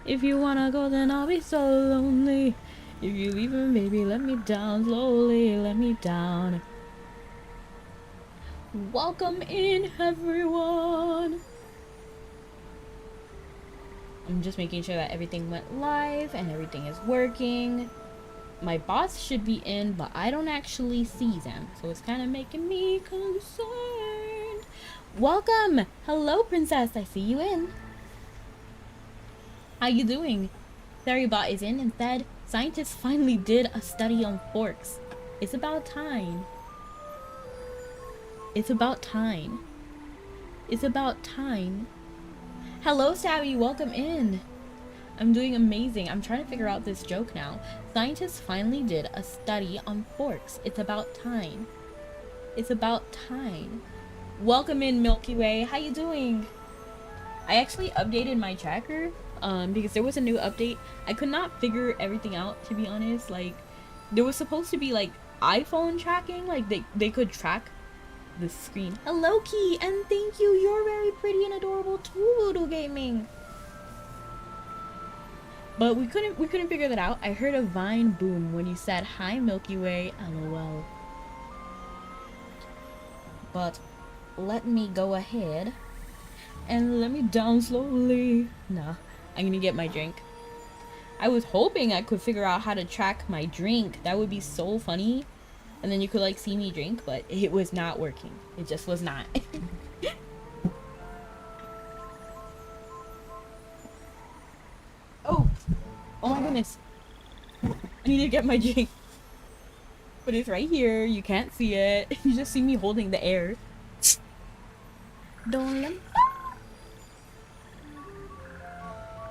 If you wanna go, then I'll be so lonely. If you leave me, baby, let me down slowly, let me down. Welcome in, everyone. I'm just making sure that everything went live and everything is working. My bots should be in, but I don't actually see them, so it's kind of making me concerned. Welcome! Hello, princess. I see you in. How you doing? Theribot is in and said, scientists finally did a study on forks. It's about time. It's about time. It's about time. Hello, Savvy. Welcome in. I'm doing amazing. I'm trying to figure out this joke now. Scientists finally did a study on forks. It's about time. It's about time. Welcome in, Milky Way. How you doing? I actually updated my tracker because there was a new update. I could not figure everything out, to be honest. Like, there was supposed to be like iPhone tracking, like they could track the screen. Hello, Key, and thank you. You're very pretty and adorable too, Voodoo Gaming. But we couldn't figure that out. I heard a Vine boom when you said hi, Milky Way. LOL. But let me go ahead and let me down slowly. Nah, I'm gonna get my drink. I was hoping I could figure out how to track my drink. That would be so funny. And then you could like see me drink, but it was not working. It just was not. Oh my goodness. I need to get my drink. But it's right here. You can't see it. You just see me holding the air. Don't let me...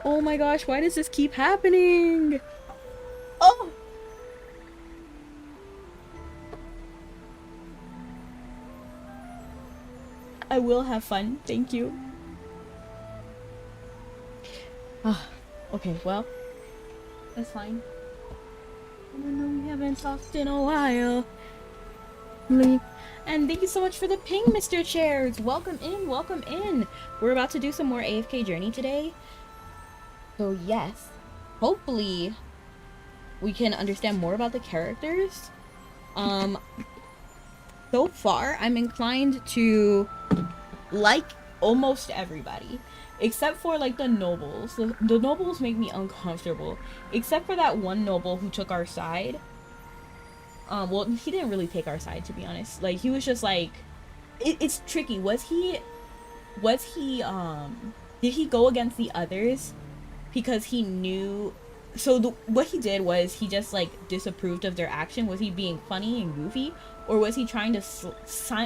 Oh my gosh, why does this keep happening? Oh! I will have fun, thank you. Okay, well, that's fine. I know we haven't talked in a while. And thank you so much for the ping, Mr. Chairs. Welcome in, welcome in. We're about to do some more AFK Journey today. So yes, hopefully we can understand more about the characters. So far, I'm inclined to like almost everybody. Except for like the nobles. The nobles make me uncomfortable. Except for that one noble who took our side. Well, he didn't really take our side, to be honest. Like, he was just like... It's tricky. Did he go against the others because he knew... So what he did was he just like disapproved of their action. Was he being funny and goofy? Or was he trying to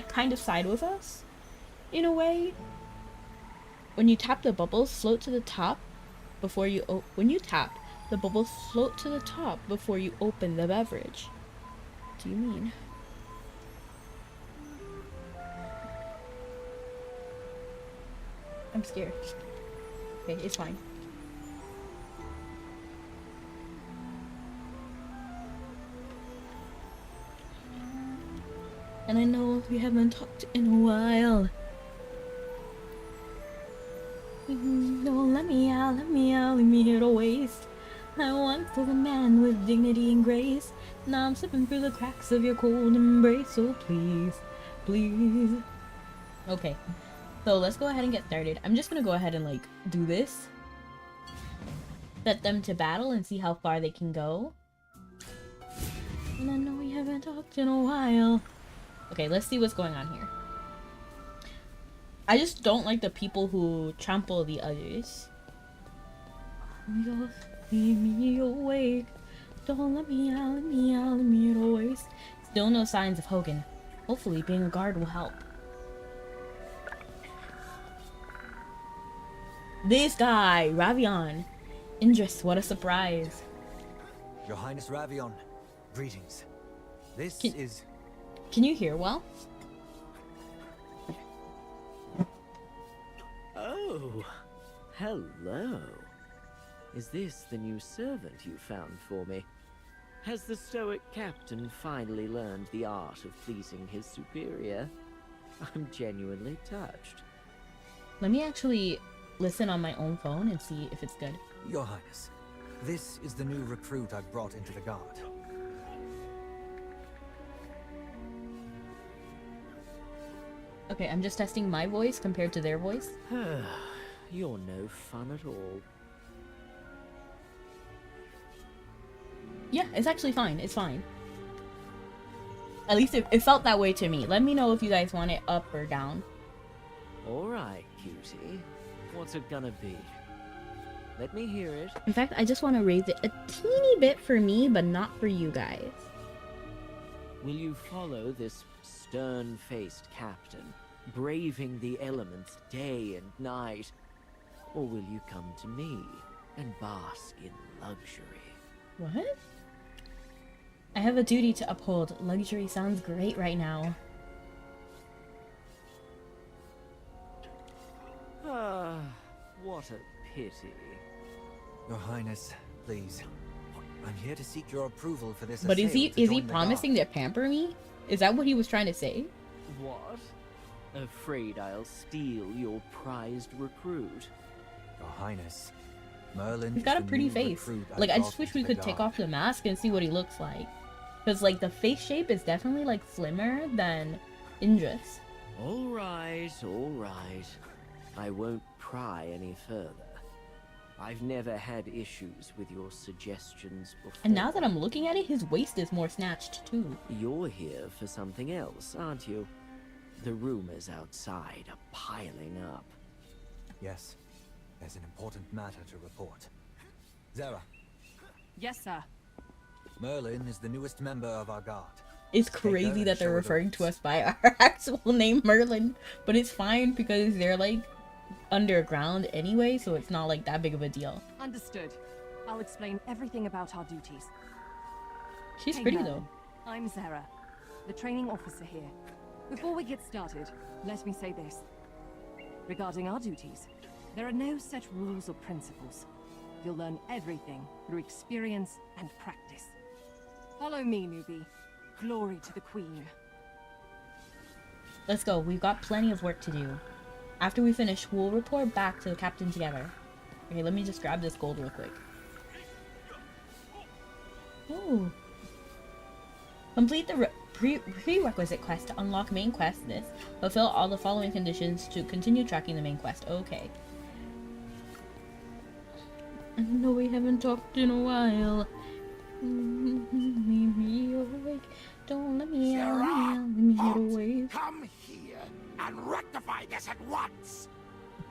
kind of side with us? In a way? When you tap the bubbles, float to the top before you when you tap, the bubbles float to the top before you open the beverage. What do you mean? I'm scared. Okay, it's fine. And I know we haven't talked in a while. Don't let me out, leave me here to waste. I once was a man with dignity and grace. Now I'm slipping through the cracks of your cold embrace. So please, please. Okay, so let's go ahead and get started. I'm just gonna go ahead and like do this. Set them to battle and see how far they can go. And I know we haven't talked in a while. Okay, let's see what's going on here. I just don't like the people who trample the others. Just leave me awake. Don't let me out, let me to waste. Still no signs of Hogan. Hopefully being a guard will help. This guy, Ravion. Indris, what a surprise. Your Highness Ravion, greetings. This is... Can you hear well? Oh, hello. Is this the new servant you found for me? Has the stoic captain finally learned the art of pleasing his superior? I'm genuinely touched. Let me actually listen on my own phone and see if it's good. Your Highness, this is the new recruit I've brought into the guard. Okay, I'm just testing my voice compared to their voice. You're no fun at all. Yeah, it's actually fine. It's fine. At least it felt that way to me. Let me know if you guys want it up or down. Alright, cutie. What's it gonna be? Let me hear it. In fact, I just want to raise it a teeny bit for me, but not for you guys. Will you follow this stern-faced captain, braving the elements day and night? Or will you come to me and bask in luxury? What? I have a duty to uphold. Luxury sounds great right now. Ah, what a pity. Your Highness, please. I'm here to seek your approval for this. But is he assail to join the promising guard. to pamper me? Is that what he was trying to say? What? Afraid I'll steal your prized recruit? Your Highness, Merlin. He's got a is the pretty new face. recruit Like, I brought just wish into we the could take guard. off the mask and see what he looks like. Because, like, the face shape is definitely, like, slimmer than Indra's. Alright, alright. I won't pry any further. I've never had issues with your suggestions before. And now that I'm looking at it, his waist is more snatched, too. You're here for something else, aren't you? The rumors outside are piling up. Yes, there's an important matter to report. Zara, Yes, sir. Merlin is the newest member of our guard. It's Take her crazy and that they're show her the referring to ropes. us by our actual name, Merlin. But it's fine because they're, like, underground anyway, so it's not, like, that big of a deal. Understood. I'll explain everything about our duties. She's Hey, pretty, Merlin. though. I'm Zara, the training officer here. Before we get started, let me say this. Regarding our duties, there are no set rules or principles. You'll learn everything through experience and practice. Follow me, newbie. Glory to the Queen. Let's go. We've got plenty of work to do. After we finish, we'll report back to the captain together. Okay, let me just grab this gold real quick. Ooh. Complete the prerequisite quest to unlock main quest this. Fulfill all the following conditions to continue tracking the main quest. Okay. I know we haven't talked in a while. Leave me awake. Don't let me out. Let me get away. Come here and rectify this at once.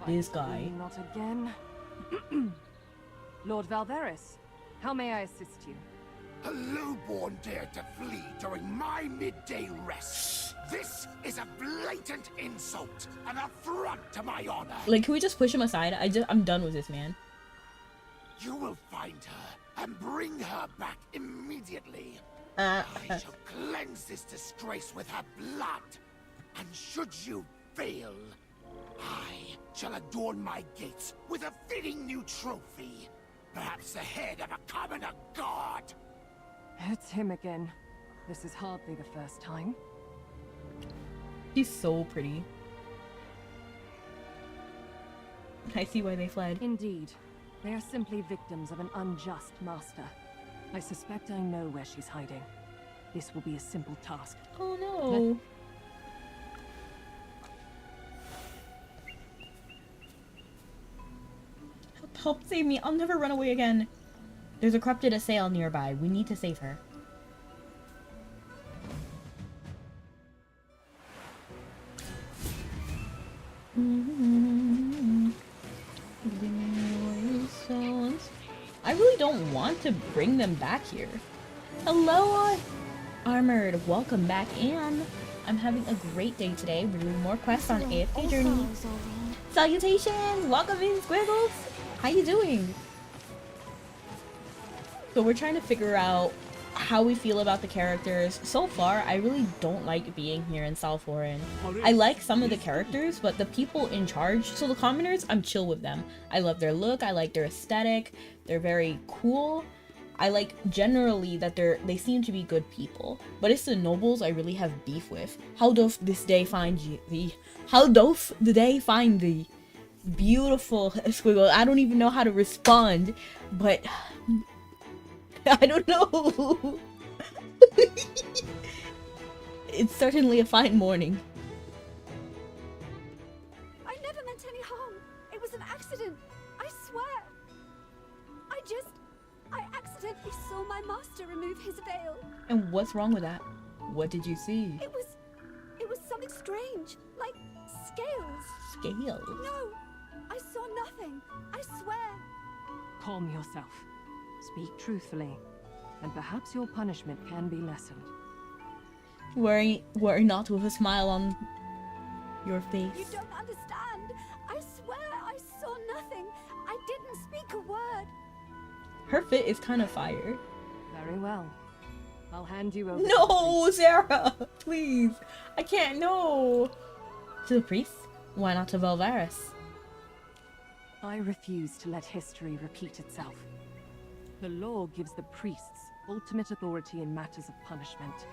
This guy. Not again. Lord Valveris, how may I assist you? A lowborn dared to flee during my midday rest. This is a blatant insult, an affront to my honor. Like, can we just push him aside? I'm done with this man. You will find her and bring her back immediately. Uh, I shall cleanse this disgrace with her blood. And should you fail, I shall adorn my gates with a fitting new trophy. Perhaps the head of a commoner god. It's him again. This is hardly the first time. She's so pretty. I see why they fled. Indeed. They are simply victims of an unjust master. I suspect I know where she's hiding. This will be a simple task. Oh no. Help save me. I'll never run away again. There's a corrupted assail nearby. We need to save her. I really don't want to bring them back here. Hello, Armored. Welcome back in. I'm having a great day today. We're doing more quests on AFK Journey. Salutations! Welcome in, Squiggles! How you doing? So we're trying to figure out how we feel about the characters. So far, I really don't like being here in South Warren. I like some of the characters, but the people in charge, so the commoners, I'm chill with them. I love their look, I like their aesthetic, they're very cool. I like generally that they seem to be good people. But it's the nobles I really have beef with. How doth this day find thee? How doth the day find thee? Beautiful, Squiggle. I don't even know how to respond, but I don't know. It's certainly a fine morning. I never meant any harm. It was an accident. I swear. I accidentally saw my master remove his veil. And what's wrong with that? What did you see? It was something strange, like scales. Scales? No, I saw nothing. I swear. Calm yourself. Speak truthfully, and perhaps your punishment can be lessened. Worry not, with a smile on your face. You don't understand. I swear I saw nothing. I didn't speak a word. Her fit is kind of fire. Very well. I'll hand you over. No, Sarah! Please! I can't, no! To the priest? Why not to Valvaris? I refuse to let history repeat itself. The law gives the priests ultimate authority in matters of punishment.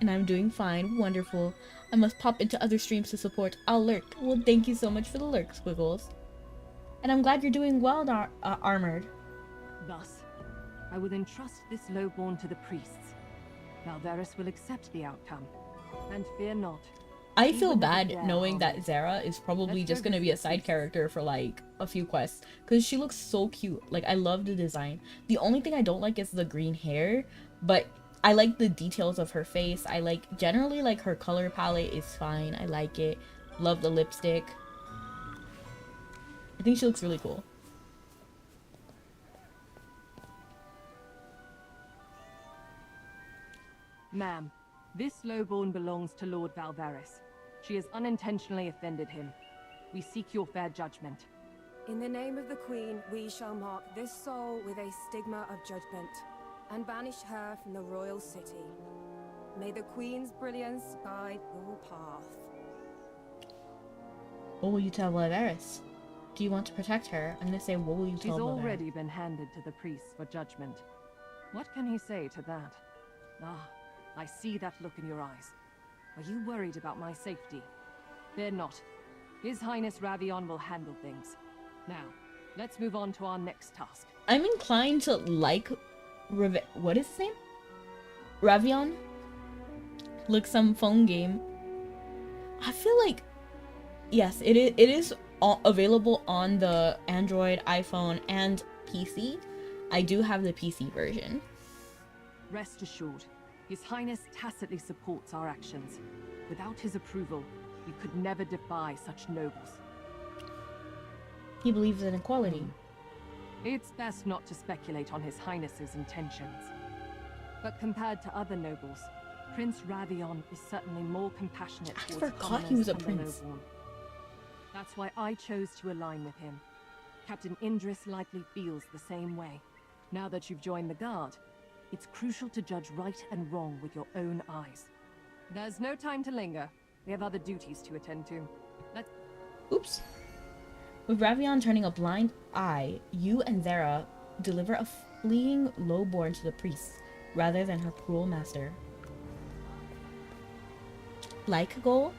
And I'm doing fine. Wonderful. I must pop into other streams to support. I'll lurk. Well, thank you so much for the lurk, Squiggles. And I'm glad you're doing well, Armored. Thus, I will entrust this lowborn to the priests. Valvaris will accept the outcome. And fear not. I feel Even if bad they are knowing that harmless. Zara is probably Let's just go gonna be a visit side priests. character for like a few quests. Because she looks so cute. Like, I love the design. The only thing I don't like is the green hair. But I like the details of her face. I like, generally, like, her color palette is fine. I like it. Love the lipstick. I think she looks really cool. Ma'am, this lowborn belongs to Lord Valvaris. She has unintentionally offended him. We seek your fair judgment. In the name of the Queen, we shall mark this soul with a stigma of judgment, and banish her from the royal city. May the Queen's brilliance guide your path. What will you tell Valvaris? Do you want to protect her? I'm gonna say, what will you She's tell Valvaris? already been handed to the priests for judgment. What can he say to that? Ah, I see that look in your eyes. Are you worried about my safety? Fear not. His Highness Ravion will handle things. Now, let's move on to our next task. I'm inclined to like what is his name? Ravion? Like some phone game. I feel like, yes, it is available on the Android, iPhone, and PC. I do have the PC version. Rest assured, His Highness tacitly supports our actions. Without his approval, we could never defy such nobles. He believes in equality. It's best not to speculate on His Highness's intentions. But compared to other nobles, Prince Ravion is certainly more compassionate I towards forgot he was a commoners and the prince. lowborn. That's why I chose to align with him. Captain Indris likely feels the same way. Now that you've joined the Guard, it's crucial to judge right and wrong with your own eyes. There's no time to linger. We have other duties to attend to. Let's... Oops. With Ravion turning a blind eye, you and Zara deliver a fleeing lowborn to the priests, rather than her cruel master. Like goal?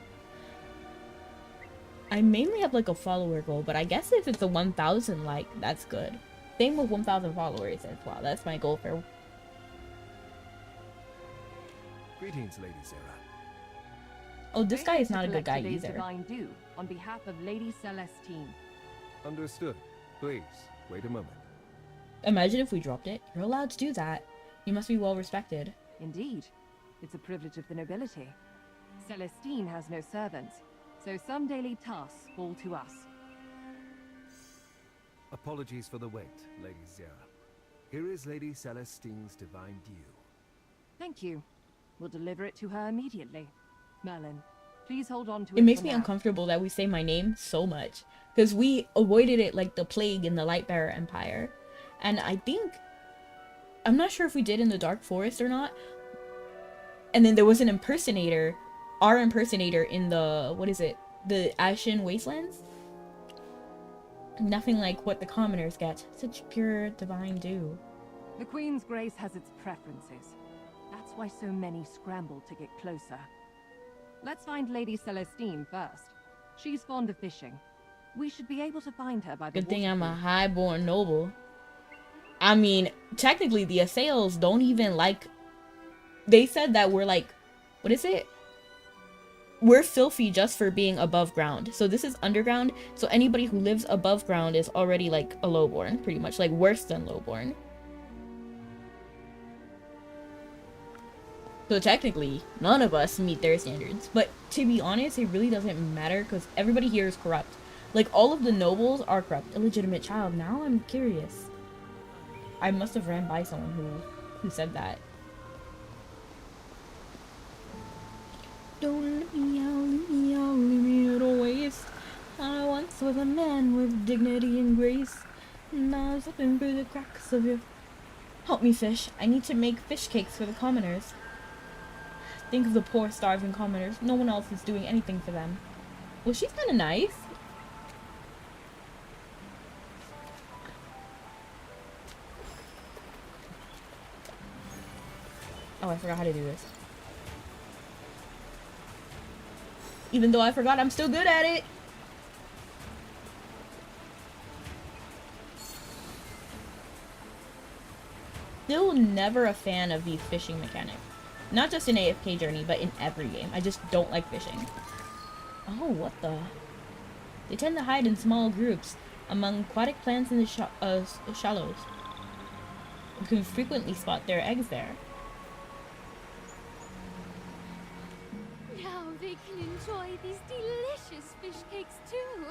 I mainly have like a follower goal, but I guess if it's a 1,000 like, that's good. Same with 1,000 followers as well. That's my goal for... Greetings, Lady Zara. Oh, this guy is To not a good collect guy today's either. divine due on behalf of Lady Celestine. Understood. Please, wait a moment. Imagine if we dropped it. You're allowed to do that. You must be well respected. Indeed. It's a privilege of the nobility. Celestine has no servants, so some daily tasks fall to us. Apologies for the wait, Lady Zara. Here is Lady Celestine's divine due. Thank you. We'll deliver it to her immediately. Merlin, please hold on to it. It makes for me now. uncomfortable that we say my name so much. Because we avoided it like the plague in the Lightbearer Empire. And I think... I'm not sure if we did in the Dark Forest or not. And then there was an impersonator. Our impersonator in the... What is it? The Ashen Wastelands? Nothing like what the commoners get. Such pure divine due. The Queen's Grace has its preferences. That's why so many scramble to get closer. Let's find Lady Celestine first. She's fond of fishing. We should be able to find her by the Good thing I'm a waterfall. highborn noble. I mean, technically, the assails don't even like. They said that we're like, what is it? We're filthy just for being above ground. So this is underground. So anybody who lives above ground is already like a lowborn, pretty much, like worse than lowborn. So technically, none of us meet their standards. But to be honest, it really doesn't matter because everybody here is corrupt. Like all of the nobles are corrupt. Illegitimate child. Now I'm curious. I must have ran by someone who said that. Don't let me out, leave me out, leave me at a waste. I once was a man with dignity and grace. Now I'm slipping through the cracks of your... Help me, fish. I need to make fish cakes for the commoners. Think of the poor, starving commoners. No one else is doing anything for them. Well, she's kind of nice. Oh, I forgot how to do this. Even though I forgot, I'm still good at it. Still never a fan of these fishing mechanics. Not just in AFK Journey, but in every game. I just don't like fishing. Oh, what the? They tend to hide in small groups among aquatic plants in the shallows. You can frequently spot their eggs there. Now they can enjoy these delicious fish cakes too.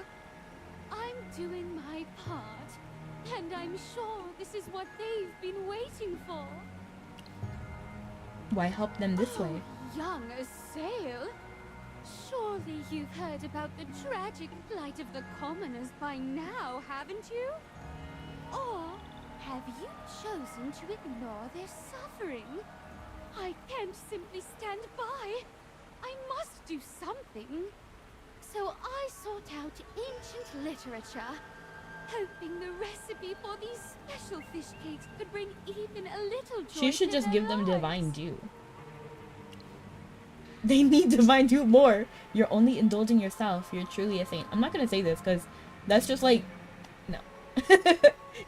I'm doing my part, and I'm sure this is what they've been waiting for. Why help them this way? Young Assail, surely you've heard about the tragic plight of the commoners by now, haven't you? Or have you chosen to ignore their suffering? I can't simply stand by. I must do something. So I sought out ancient literature, hoping the recipe for these special fish cakes could bring even a little joy. She should to just their give them lives. divine dew. They need divine dew more. You're only indulging yourself. You're truly a saint. I'm not gonna say this because that's just like, no.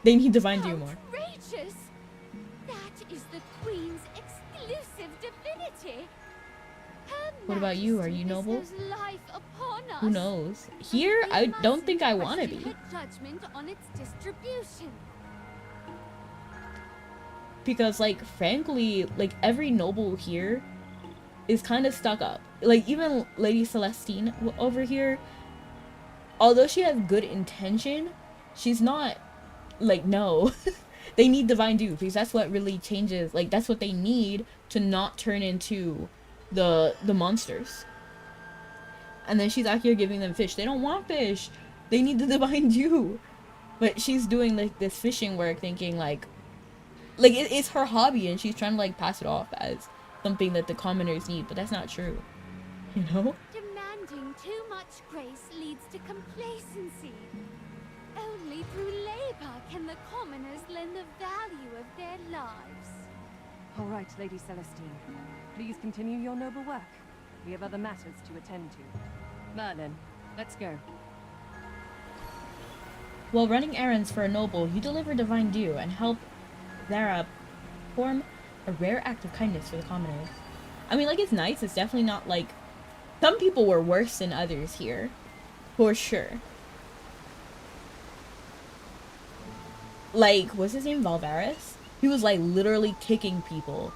They need divine dew more. Outrageous! That is the Queen's exclusive divinity. Her What about you? Are you Majesty noble? bestows life upon us. Who knows? Here, I don't think I want to be. Her judgment on its distribution. Because, like, frankly, like, every noble here is kind of stuck up. Like, even Lady Celestine over here, although she has good intention, she's not, like, no. They need divine dew, because that's what really changes, like, that's what they need to not turn into the monsters. And then she's out here giving them fish. They don't want fish. They need the divine dew. But she's doing, like, this fishing work thinking, like it's her hobby, and she's trying to, like, pass it off as something that the commoners need, but that's not true. You know? Demanding too much grace leads to complacency. Only through labor can the commoners learn the value of their lives. All right, Lady Celestine. Please continue your noble work. We have other matters to attend to. Merlin, let's go. While running errands for a noble, you deliver divine dew and help Zara perform a rare act of kindness for the commoners. I mean, like, it's nice. It's definitely not, like... Some people were worse than others here. For sure. Like, what's his name? Valvaris? He was, like, literally kicking people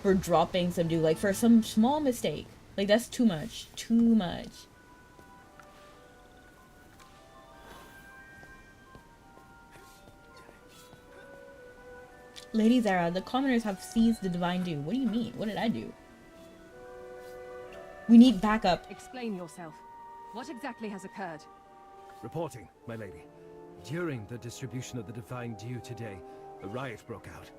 for dropping some dew. Like, for some small mistake. Like, that's too much. Too much. Lady Zara, the commoners have seized the divine dew. What do you mean? What did I do? We need backup. Explain yourself. What exactly has occurred? Reporting, my lady. During the distribution of the divine dew today, a riot broke out.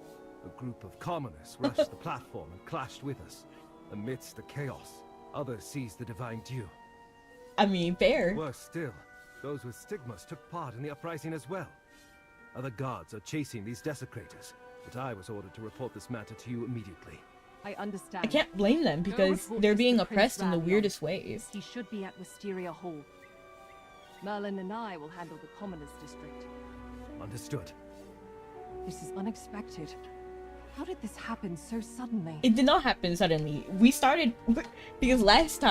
A group of commoners rushed the platform and clashed with us. Amidst the chaos, others seized the divine dew. I mean, fair. Worse still, those with stigmas took part in the uprising as well. Other guards are chasing these desecrators, but I was ordered to report this matter to you immediately. I understand. I can't blame them because Go report they're this being to Prince oppressed in the Radion. weirdest ways. He should be at Wisteria Hall. Merlin and I will handle the Commoners District. Understood. This is unexpected. How did this happen so suddenly? It did not happen suddenly. We started because last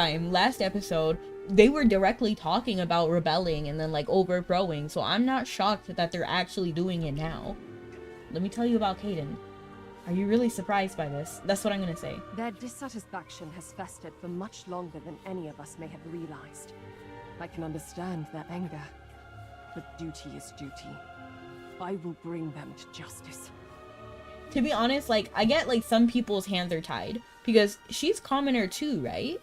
episode, they were directly talking about rebelling and then like overthrowing. So I'm not shocked that they're actually doing it now. Let me tell you about Caden. Are you really surprised by this? That's what I'm gonna say. Their dissatisfaction has festered for much longer than any of us may have realized. I can understand their anger, but duty is duty. I will bring them to justice. To be honest, like, I get like some people's hands are tied because she's commoner too, right?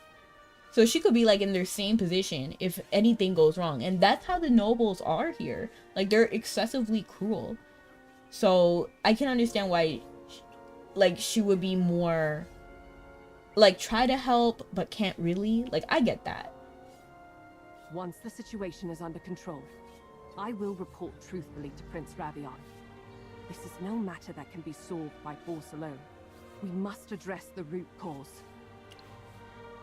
So she could be like in their same position if anything goes wrong. And that's how the nobles are here. Like, they're excessively cruel. So I can understand why, like, she would be more like try to help but can't really. Like, I get that. Once the situation is under control, I will report truthfully to Prince Ravion. This is no matter that can be solved by force alone. We must address the root cause.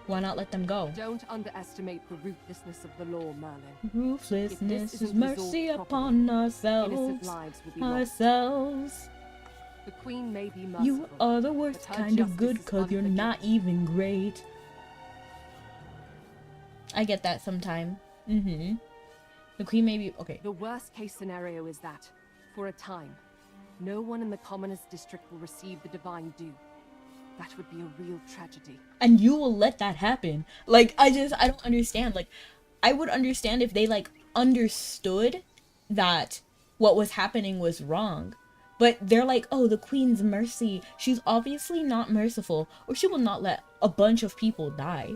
Why not let them go? Don't underestimate the ruthlessness of the law, Merlin. Ruthlessness is mercy upon ourselves. Innocent lives will be Ourselves. The Queen may be merciful. You are the worst but her kind of justice good is because you're not even great. I get that sometime. The Queen may be... Okay. The worst case scenario is that, for a time, no one in the Commoners District will receive the divine due. That would be a real tragedy. And you will let that happen. Like, I don't understand. Like, I would understand if they, like, understood that what was happening was wrong. But they're like, oh, the Queen's mercy. She's obviously not merciful. Or she will not let a bunch of people die.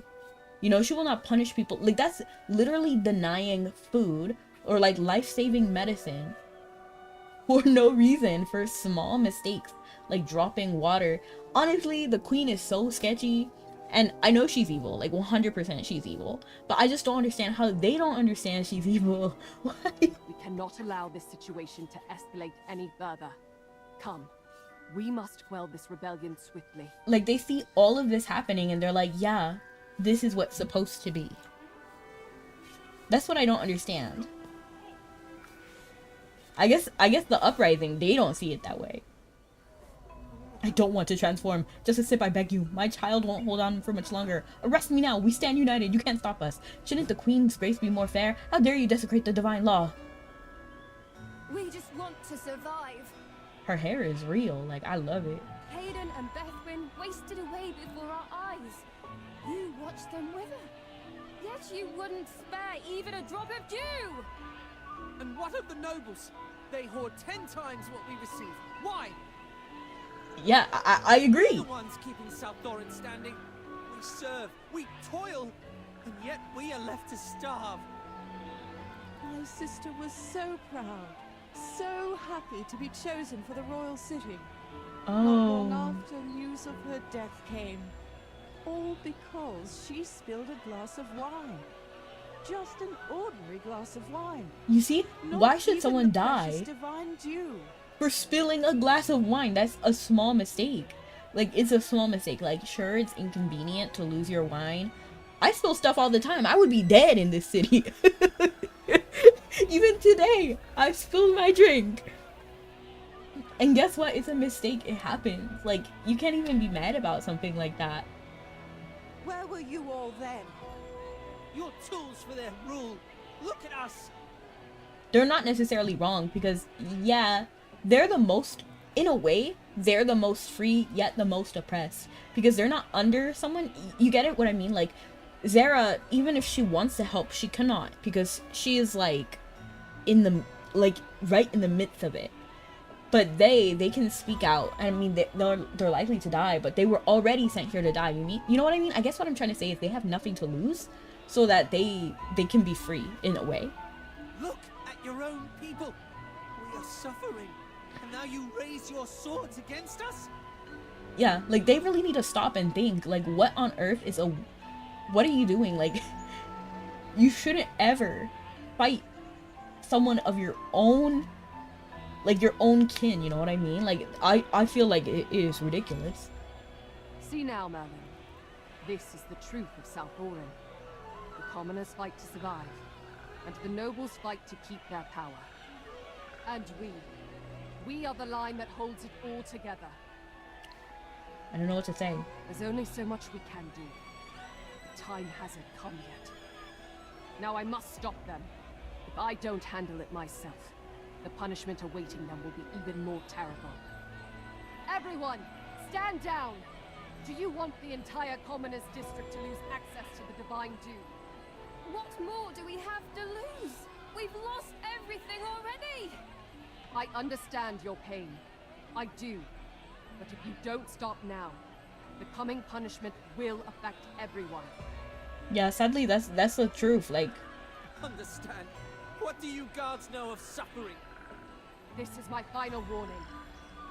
You know, she will not punish people. Like, that's literally denying food or, like, life-saving medicine for no reason, for small mistakes, like dropping water. Honestly, the Queen is so sketchy. And I know she's evil. Like, 100% she's evil. But I just don't understand how they don't understand she's evil. Why? We cannot allow this situation to escalate any further. Come. We must quell this rebellion swiftly. Like, they see all of this happening and they're like, yeah, this is what's supposed to be. That's what I don't understand. I guess the uprising, they don't see it that way. I don't want to transform. Just a sip, I beg you. My child won't hold on for much longer. Arrest me now. We stand united. You can't stop us. Shouldn't the Queen's grace be more fair? How dare you desecrate the divine law? We just want to survive. Her hair is real. Like, I love it. Hayden and Bethwyn wasted away before our eyes. You watched them wither. Yet you wouldn't spare even a drop of dew. And what of the nobles? They hoard 10 times what we receive. Why? Yeah, I agree. We're the ones keeping South Doran standing. We serve, we toil, and yet we are left to starve. My sister was so proud, so happy to be chosen for the royal city. Not long after news of her death came, all because she spilled a glass of wine. Just an ordinary glass of wine. You see, Not why should even someone the die precious divine dew. for spilling a glass of wine? That's a small mistake. Like, it's a small mistake. Like, sure, it's inconvenient to lose your wine. I spill stuff all the time. I would be dead in this city. Even today, I spilled my drink. And guess what? It's a mistake. It happens. Like, you can't even be mad about something like that. Where were you all then? Your tools for their rule. Look at us. They're not necessarily wrong because, yeah, they're the most, in a way, they're the most free yet the most oppressed because they're not under someone. You get it? What I mean? Like, Zara, even if she wants to help, she cannot because she is like in the, like, right in the midst of it. But they can speak out. I mean, they're likely to die, but they were already sent here to die. You know what I mean? I guess what I'm trying to say is they have nothing to lose, so that they can be free in a way. Look at your own people. We are suffering, and now you raise your swords against us? Yeah, like, they really need to stop and think, like, what on earth is what are you doing? Like, you shouldn't ever fight someone of your own, like, your own kin, you know what I mean? Like, I feel like it is ridiculous. See now, Merlin. This is the truth of South Doran. The commoners fight to survive. and the nobles fight to keep their power. And we are the line that holds it all together. I don't know what to say. There's only so much we can do. The time hasn't come yet. Now I must stop them. If I don't handle it myself, the punishment awaiting them will be even more terrible. Everyone, stand down! Do you want the entire Commoners District to lose access to the Divine Dew? What more do we have to lose? We've lost everything already! I understand your pain. I do. But if you don't stop now, the coming punishment will affect everyone. Yeah, sadly, that's the truth. Like, Understand? What do you guards know of suffering? This is my final warning.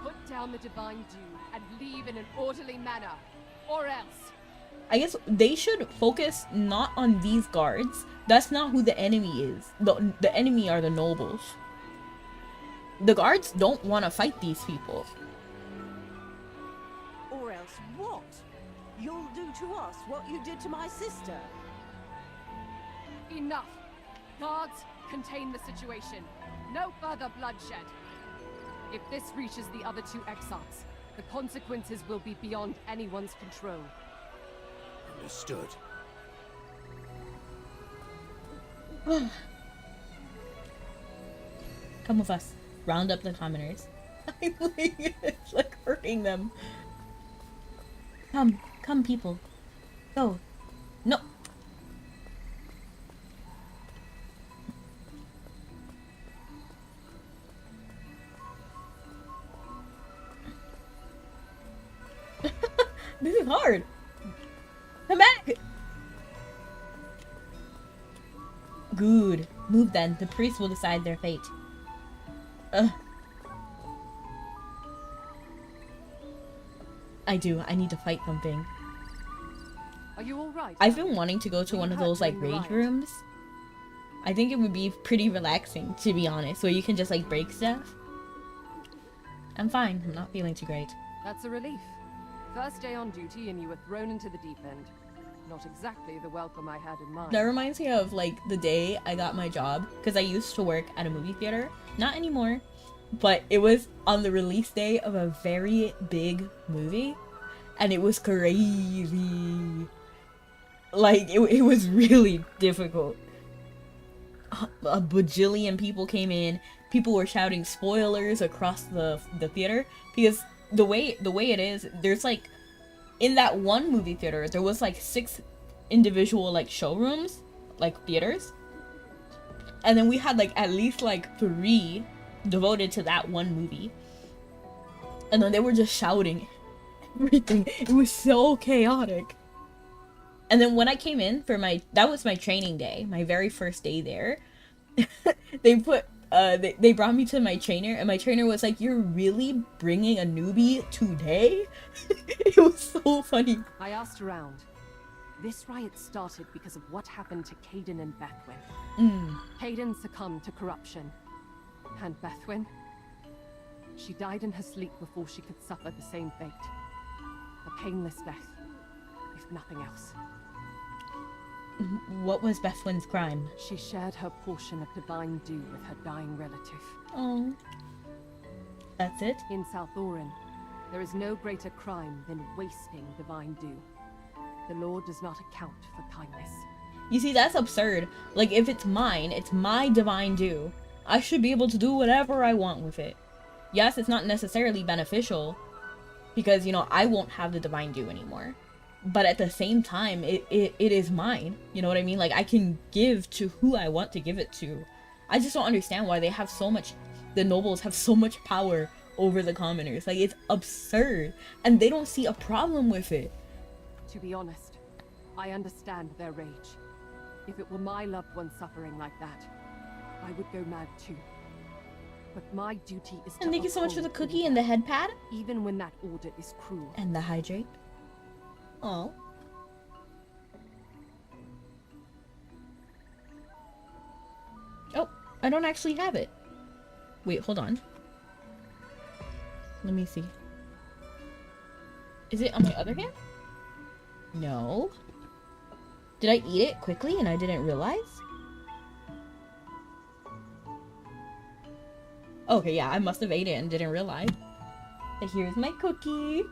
Put down the Divine Dew and leave in an orderly manner, or else. I guess they should focus not on these guards. That's not who the enemy is. The enemy are the nobles. The guards don't want to fight these people. Or else what? You'll do to us what you did to my sister. Enough! Guards, contain the situation. No further bloodshed. If this reaches the other two exiles, the consequences will be beyond anyone's control. Understood. Come with us. Round up the commoners. It's like hurting them. Come, people. Go. No. This is hard. Come back. Good. Move then. The priest will decide their fate. I need to fight something. Are you alright? I've been wanting to go to one of those like rage riot? rooms. I think it would be pretty relaxing, to be honest, where you can just like break stuff. I'm fine. I'm not feeling too great. That's a relief. First day on duty and you were thrown into the deep end. Not exactly the welcome I had in mind. That reminds me of like the day I got my job, because I used to work at a movie theater. Not anymore, but it was on the release day of a very big movie, and it was crazy. Like it was really difficult. A bajillion people came in. People were shouting spoilers across the theater, because the way it is, there's like, in that one movie theater, there was like 6 individual like showrooms, like theaters. And then we had like at least like 3 devoted to that one movie. And then they were just shouting everything. It was so chaotic. And then when I came in for that was my training day, my very first day there. They brought me to my trainer, and my trainer was like, "You're really bringing a newbie today?" It was so funny. I asked around. This riot started because of what happened to Caden and Bethwyn. Caden succumbed to corruption. And Bethwyn? She died in her sleep before she could suffer the same fate. A painless death, if nothing else. What was Bethwyn's crime? She shared her portion of divine dew with her dying relative. Oh. That's it? In South Orin, there is no greater crime than wasting divine dew. The law does not account for kindness. You see, that's absurd. Like, if it's mine, it's my divine dew. I should be able to do whatever I want with it. Yes, it's not necessarily beneficial, because, you know, I won't have the divine dew anymore. But at the same time, it is mine. You know what I mean? Like, I can give to who I want to give it to. I just don't understand why they have so much... The nobles have so much power over the commoners. Like, it's absurd. And they don't see a problem with it. To be honest, I understand their rage. If it were my loved one suffering like that, I would go mad too. But my duty is to... And thank you so much for the uphold cookie order, and the head pad. even when that order is cruel. And the hydrate. Oh. Oh, I don't actually have it. Wait, hold on. Let me see. Is it on my other hand? No. Did I eat it quickly and I didn't realize? Okay, yeah, I must have ate it and didn't realize. But here's my cookie.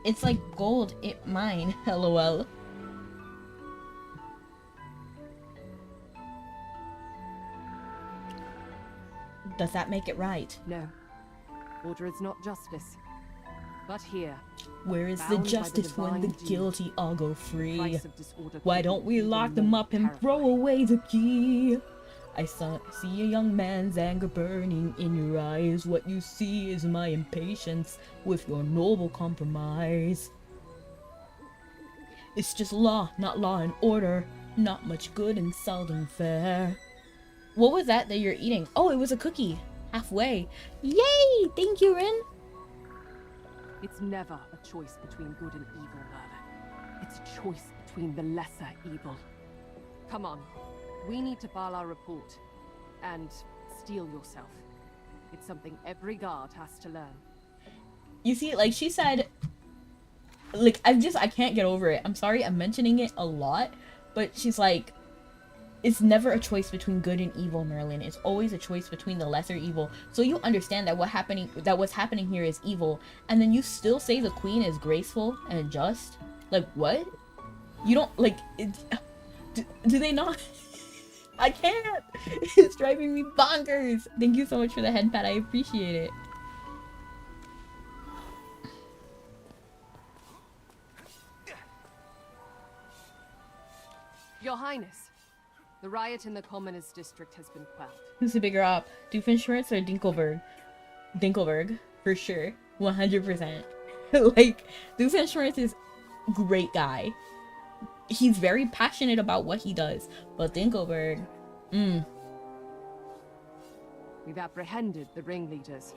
It's like gold in mine, lol. Does that make it right? No. Order is not justice. But here, Where is the bound by the justice when the divine guilty all go free? price of disorder Why could don't be we even lock them more up and throw terrifying. away the key? I see a young man's anger burning in your eyes. What you see is my impatience with your noble compromise. It's just law, not law and order. Not much good and seldom fair. What was that you're eating? Oh, it was a cookie. Halfway. Yay! Thank you, Rin. It's never a choice between good and evil, Merlin. It's a choice between the lesser evil. Come on. We need to file our report. And steel yourself. It's something every guard has to learn. You see, like she said, like, I can't get over it. I'm sorry I'm mentioning it a lot, but she's like, it's never a choice between good and evil, Merlin. It's always a choice between the lesser evil. So you understand that what's happening here is evil, and then you still say the queen is graceful and just? Like, what? You don't, like, do they not? I can't! It's driving me bonkers! Thank you so much for the head pat, I appreciate it. Your Highness, the riot in the Commoners District has been quelled. Who's the bigger op? Doofenshmirtz or Dinkelberg? Dinkelberg, for sure. 100%. Like, Doofenshmirtz is a great guy. He's very passionate about what he does. But Dinkelberg, We've apprehended the ringleaders.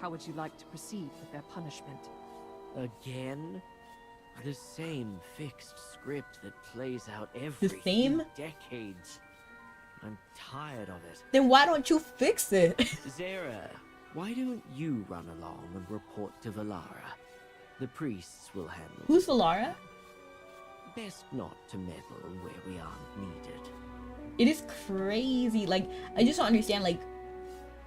How would you like to proceed with their punishment? Again? The same fixed script that plays out every same? few decades. I'm tired of it. Then why don't you fix it? Zara, why don't you run along and report to Valara? The priests will handle Who's it. Valara? Best not to meddle where we aren't needed. It is crazy. Like, I just don't understand. Like,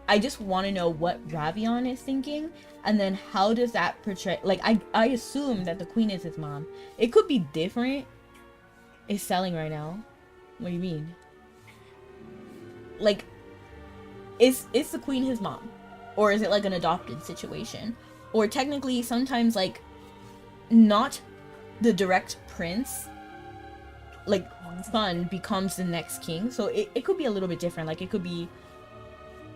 I just want to know what Ravion is thinking, and then how does that portray? Like, I assume that the queen is his mom. It could be different. It's selling right now. What do you mean? Like, is the queen his mom, or is it like an adopted situation? Or technically, sometimes like, not the direct prince, like son becomes the next king. So it could be a little bit different. Like, it could be,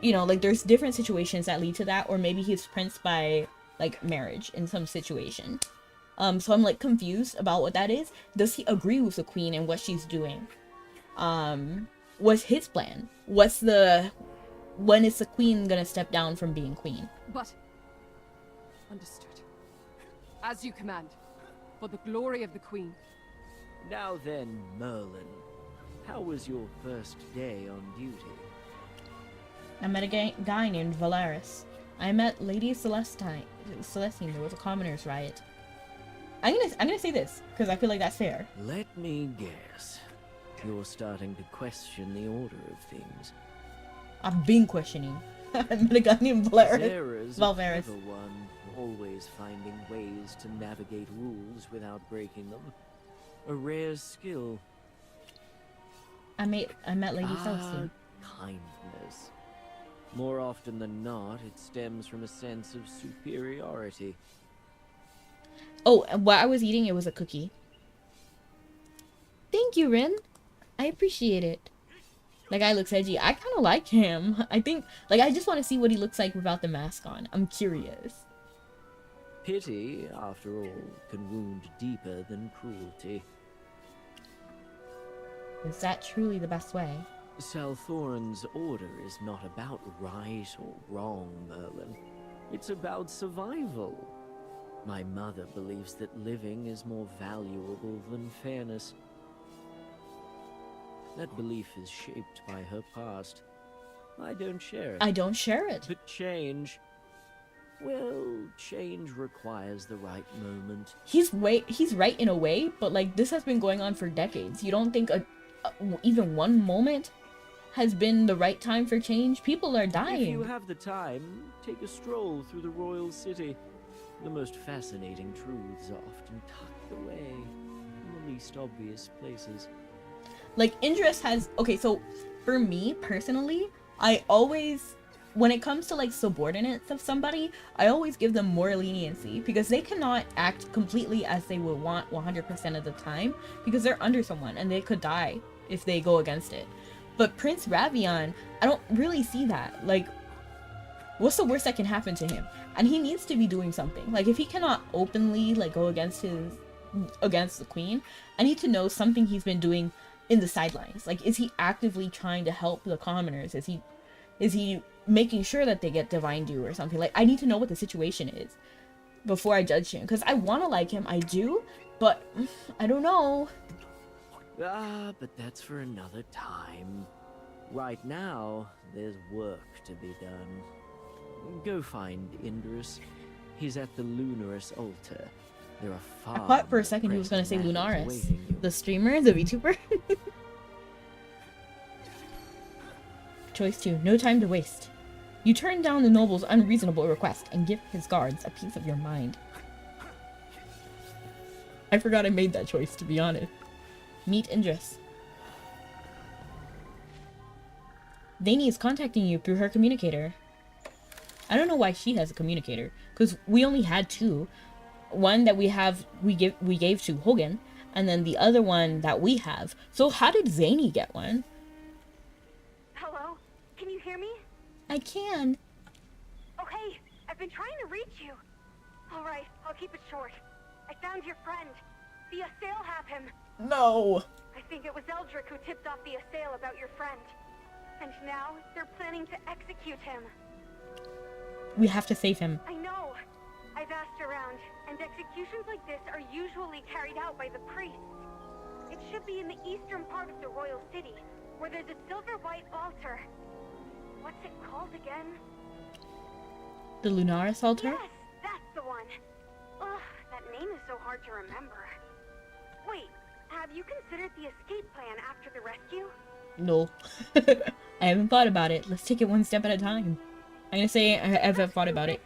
you know, like there's different situations that lead to that, or maybe he's prince by like marriage in some situation. So I'm like confused about what that is. Does he agree with the queen and what she's doing? What's his plan? When is the queen gonna step down from being queen? But... Understood. As you command. For the glory of the queen. Now then, Merlin, how was your first day on duty? I met a guy named Valaris. I met Lady Celestine. There was a commoners riot. I'm gonna say this because I feel like that's fair. Let me guess. You're starting to question the order of things. I've been questioning. I met a guy named Valaris. Zara's a Valvaris. clever one, always finding ways to navigate rules without breaking them. A rare skill. I met Lady Celestine. Kindness. More often than not, it stems from a sense of superiority. Oh, and what I was eating, it was a cookie. Thank you, Rin. I appreciate it. That guy looks edgy. I kind of like him. I think, like, I just want to see what he looks like without the mask on. I'm curious. Pity, after all, can wound deeper than cruelty. Is that truly the best way? Salthorn's order is not about right or wrong, Merlin. It's about survival. My mother believes that living is more valuable than fairness. That belief is shaped by her past. I don't share it. I don't share it. But change... well, change requires the right moment. He's right in a way, but like this has been going on for decades. You don't think even one moment has been the right time for change, people are dying. If you have the time, take a stroll through the royal city. The most fascinating truths are often tucked away in the least obvious places. Like, Indris has... Okay, so for me, personally, I always... When it comes to, like, subordinates of somebody, I always give them more leniency because they cannot act completely as they would want 100% of the time because they're under someone and they could die if they go against it. But Prince Ravion, I don't really see that. Like, what's the worst that can happen to him? And he needs to be doing something. Like, if he cannot openly, like, go against the queen, I need to know something he's been doing in the sidelines. Like, is he actively trying to help the commoners? Is he making sure that they get divine due or something? Like, I need to know what the situation is before I judge him, because I want to like him, I do, but I don't know. Ah, but that's for another time. Right now, there's work to be done. Go find Indris. He's at the Lunaris altar. There are far I thought for a second he was going to say Lunaris, the streamer, the Vtuber. Choice 2. No time to waste. You turn down the noble's unreasonable request and give his guards a piece of your mind. I forgot I made that choice, to be honest. Meet Indris. Dani is contacting you through her communicator. I don't know why she has a communicator, because we only had 2. One that we gave to Hogan, and then the other one that we have. So how did Zany get one? Hello? Can you hear me? I can. Okay, I've been trying to reach you. Alright, I'll keep it short. I found your friend. The Assail have him. No. I think it was Eldrick who tipped off the Assail about your friend. And now, they're planning to execute him. We have to save him. I know. I've asked around, and executions like this are usually carried out by the priests. It should be in the eastern part of the royal city, where there's a silver-white altar. What's it called again? The Lunaris altar? Yes, that's the one. Ugh, that name is so hard to remember. Wait, have you considered the escape plan after the rescue? No. I haven't thought about it. Let's take it one step at a time. I'm gonna say I haven't thought about it.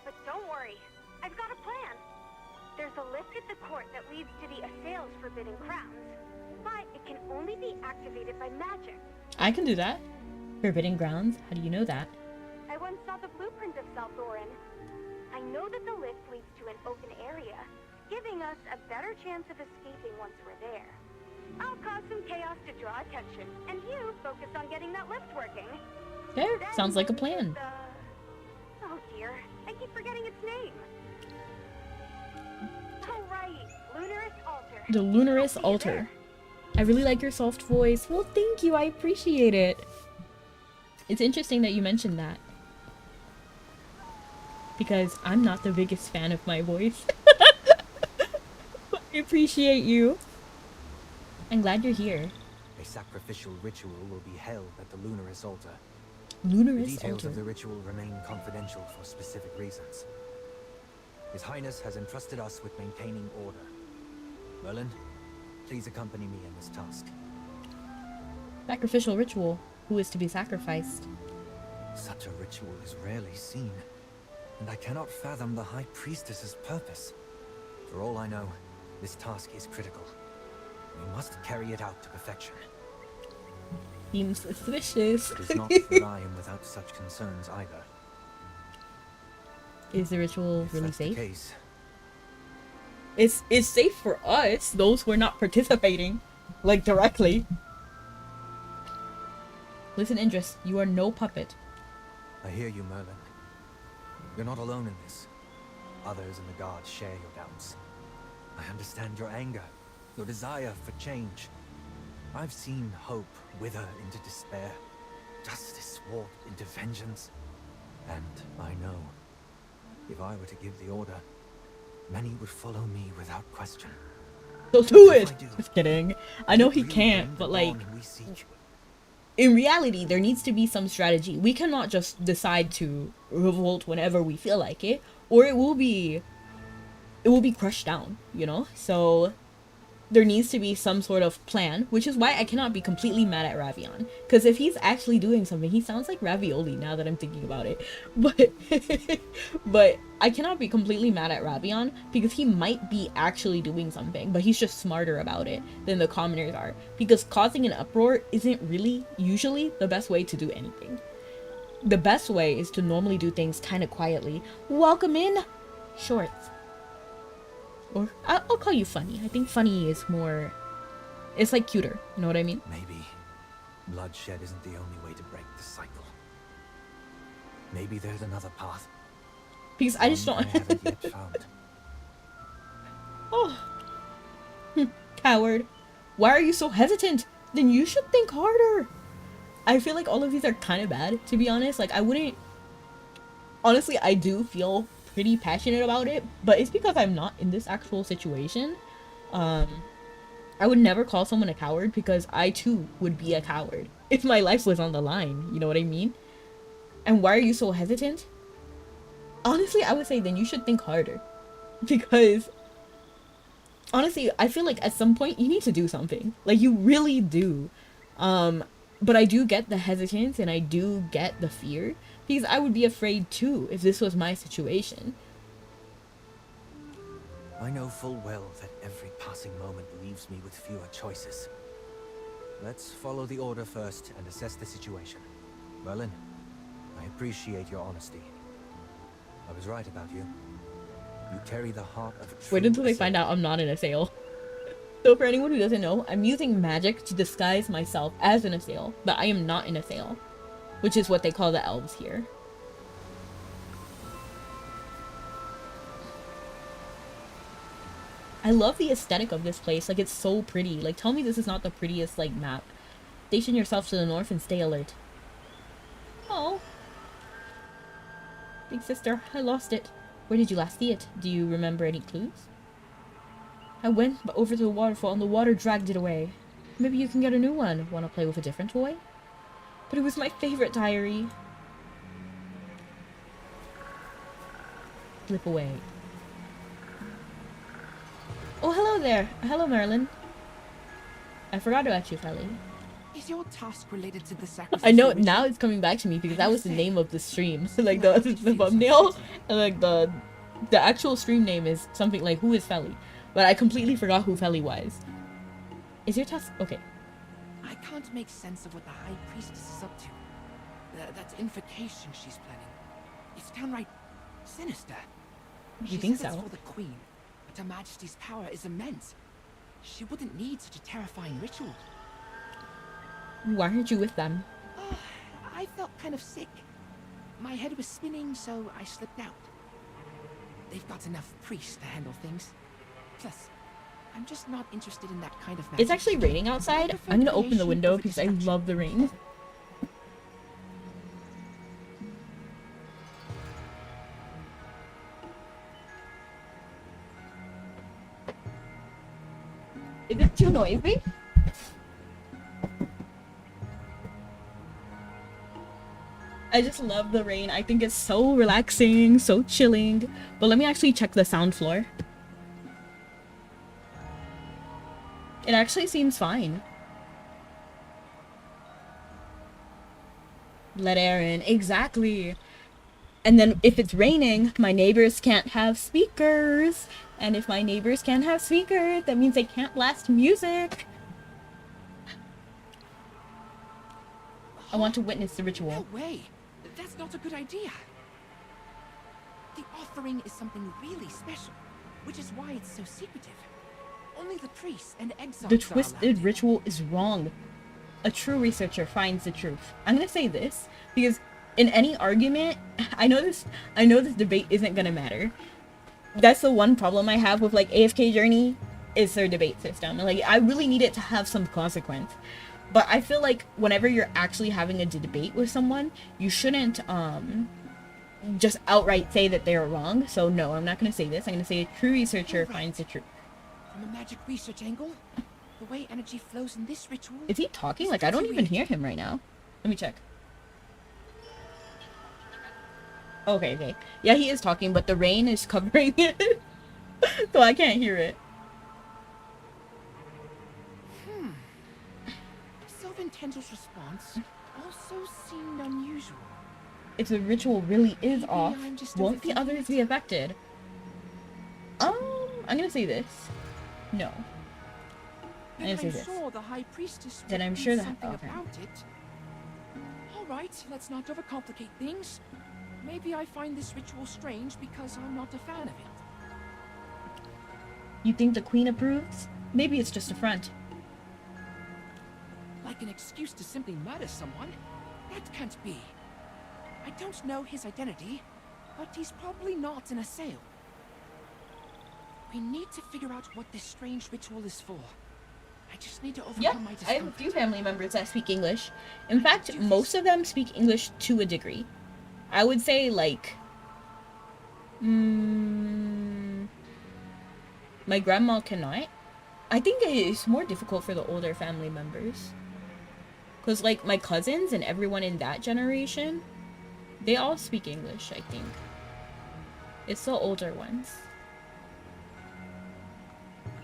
But don't worry, I've got a plan. There's a lift at the court that leads to the Assail's forbidden crowns, but it can only be activated by magic. I can do that. Forbidden grounds? How do you know that? I once saw the blueprint of Salthorin. I know that the lift leads to an open area, giving us a better chance of escaping once we're there. I'll cause some chaos to draw attention, and you focus on getting that lift working. There, sounds like a plan. Oh dear, I keep forgetting its name. Oh right, Lunaris Altar. The Lunaris altar. I really like your soft voice. Well, thank you, I appreciate it. It's interesting that you mentioned that. Because I'm not the biggest fan of my voice. I appreciate you. I'm glad you're here. A sacrificial ritual will be held at the Lunaris altar. Lunaris The details altar. of the ritual remain confidential for specific reasons. His Highness has entrusted us with maintaining order. Merlin, please accompany me in this task. Sacrificial ritual. Who is to be sacrificed? Such a ritual is rarely seen, and I cannot fathom the High Priestess's purpose. For all I know, this task is critical. We must carry it out to perfection. Seems suspicious. It is not that I am without such concerns either. Is the ritual If really that's the safe? case, It's safe for us, those who are not participating, like directly. Listen, Indris, you are no puppet. I hear you, Merlin. You're not alone in this. Others in the Guard share your doubts. I understand your anger, your desire for change. I've seen hope wither into despair, justice warp into vengeance. And I know, if I were to give the order, many would follow me without question. So do If it! I do, Just kidding. I know he will can't, bring but the like, dawn we seek. in reality, there needs to be some strategy. We cannot just decide to revolt whenever we feel like it, or it will be crushed down, you know? So there needs to be some sort of plan, which is why I cannot be completely mad at Ravion. Because if he's actually doing something, he sounds like Ravioli now that I'm thinking about it. But, but I cannot be completely mad at Ravion because he might be actually doing something, but he's just smarter about it than the commoners are. Because causing an uproar isn't really usually the best way to do anything. The best way is to normally do things kind of quietly. Welcome in, Shorts. Or I'll call you Funny. I think Funny is more, it's like cuter, you know what I mean? Maybe bloodshed isn't the only way to break the cycle. Maybe there's another path. Because I just don't. I haven't yet found. Oh, coward! Why are you so hesitant? Then you should think harder. I feel like all of these are kind of bad, to be honest. Like I wouldn't. Honestly, I do feel pretty passionate about it, but it's because I'm not in this actual situation. I would never call someone a coward because I too would be a coward if my life was on the line, you know what I mean? And why are you so hesitant? Honestly, I would say then you should think harder, because honestly, I feel like at some point you need to do something, like you really do. But I do get the hesitance and I do get the fear, because I would be afraid too if this was my situation. I know full well that every passing moment leaves me with fewer choices. Let's follow the order first and assess the situation. Merlin, I appreciate your honesty. I was right about you. You carry the heart of a true Wait until they find out I'm not an assail. So for anyone who doesn't know, I'm using magic to disguise myself as an assail, but I am not an assail, which is what they call the elves here. I love the aesthetic of this place. Like, it's so pretty. Like, tell me this is not the prettiest, like, map. Station yourself to the north and stay alert. Oh. Big sister, I lost it. Where did you last see it? Do you remember any clues? I went over to the waterfall and the water dragged it away. Maybe you can get a new one. Want to play with a different toy? But it was my favorite diary. Flip away. Oh, hello there. Hello, Merlin. I forgot about you, Feli. Is your task related to the sacrifice? I know now it's coming back to me because that was the name of the stream. Like the thumbnail and like the actual stream name is something like "Who is Feli?" But I completely forgot who Feli was. Is your task okay? I can't make sense of what the High Priestess is up to. That invocation she's planning. It's downright sinister. You think says so? It's for the Queen, but Her Majesty's power is immense. She wouldn't need such a terrifying ritual. Why aren't you with them? I felt kind of sick. My head was spinning, so I slipped out. They've got enough priests to handle things. Plus, I'm just not interested in that kind of magic. It's actually raining outside. I'm gonna open the window because I love the rain. Is it too noisy? I just love the rain. I think it's so relaxing, so chilling. But let me actually check the sound floor. It actually seems fine. Let air in. Exactly. And then if it's raining, my neighbors can't have speakers. And if my neighbors can't have speakers, that means they can't blast music. I want to witness the ritual. No way! That's not a good idea. The offering is something really special, which is why it's so secretive. Only the priests and exiles. The twisted ritual is wrong. A true researcher finds the truth. I'm gonna say this because in any argument, I know this debate isn't gonna matter. That's the one problem I have with like AFK Journey is their debate system. Like I really need it to have some consequence. But I feel like whenever you're actually having a debate with someone, you shouldn't just outright say that they're wrong. So no, I'm not gonna say this. I'm gonna say a true researcher finds the truth. From a magic research angle, the way energy flows in this ritual. Is he talking? Like I don't even hear him right now. Let me check. Okay. Yeah, he is talking, but the rain is covering it. So I can't hear it. Kenzo's response also seemed unusual. If the ritual really is Maybe off, I'm just won't the overthinking others it? be affected? I'm gonna say this. No. I'm gonna say this. Sure the High Priestess Then would I'm do sure that- something okay. about it. Alright, let's not overcomplicate things. Maybe I find this ritual strange because I'm not a fan of it. You think the queen approves? Maybe it's just a front. Like an excuse to simply murder someone? That can't be. I don't know his identity, but he's probably not an assail. We need to figure out what this strange ritual is for. I just need to overcome Yeah, my I have a discomfort. few family members that speak English. In fact, most of them speak English to a degree. I would say like... my grandma cannot. I think it's more difficult for the older family members. Because like my cousins and everyone in that generation, they all speak English, I think. It's the older ones.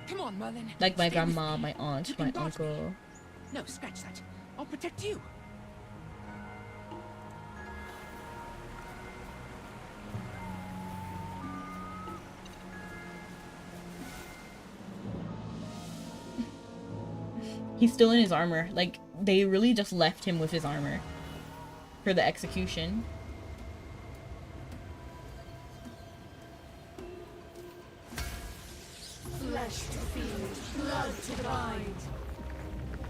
Come on, Merlin. Like my Stay with grandma, me. my aunt, You can my dodge me. uncle. No, scratch that. I'll protect you. He's still in his armor. Like, they really just left him with his armor for the execution. Flesh to feed, blood to bind.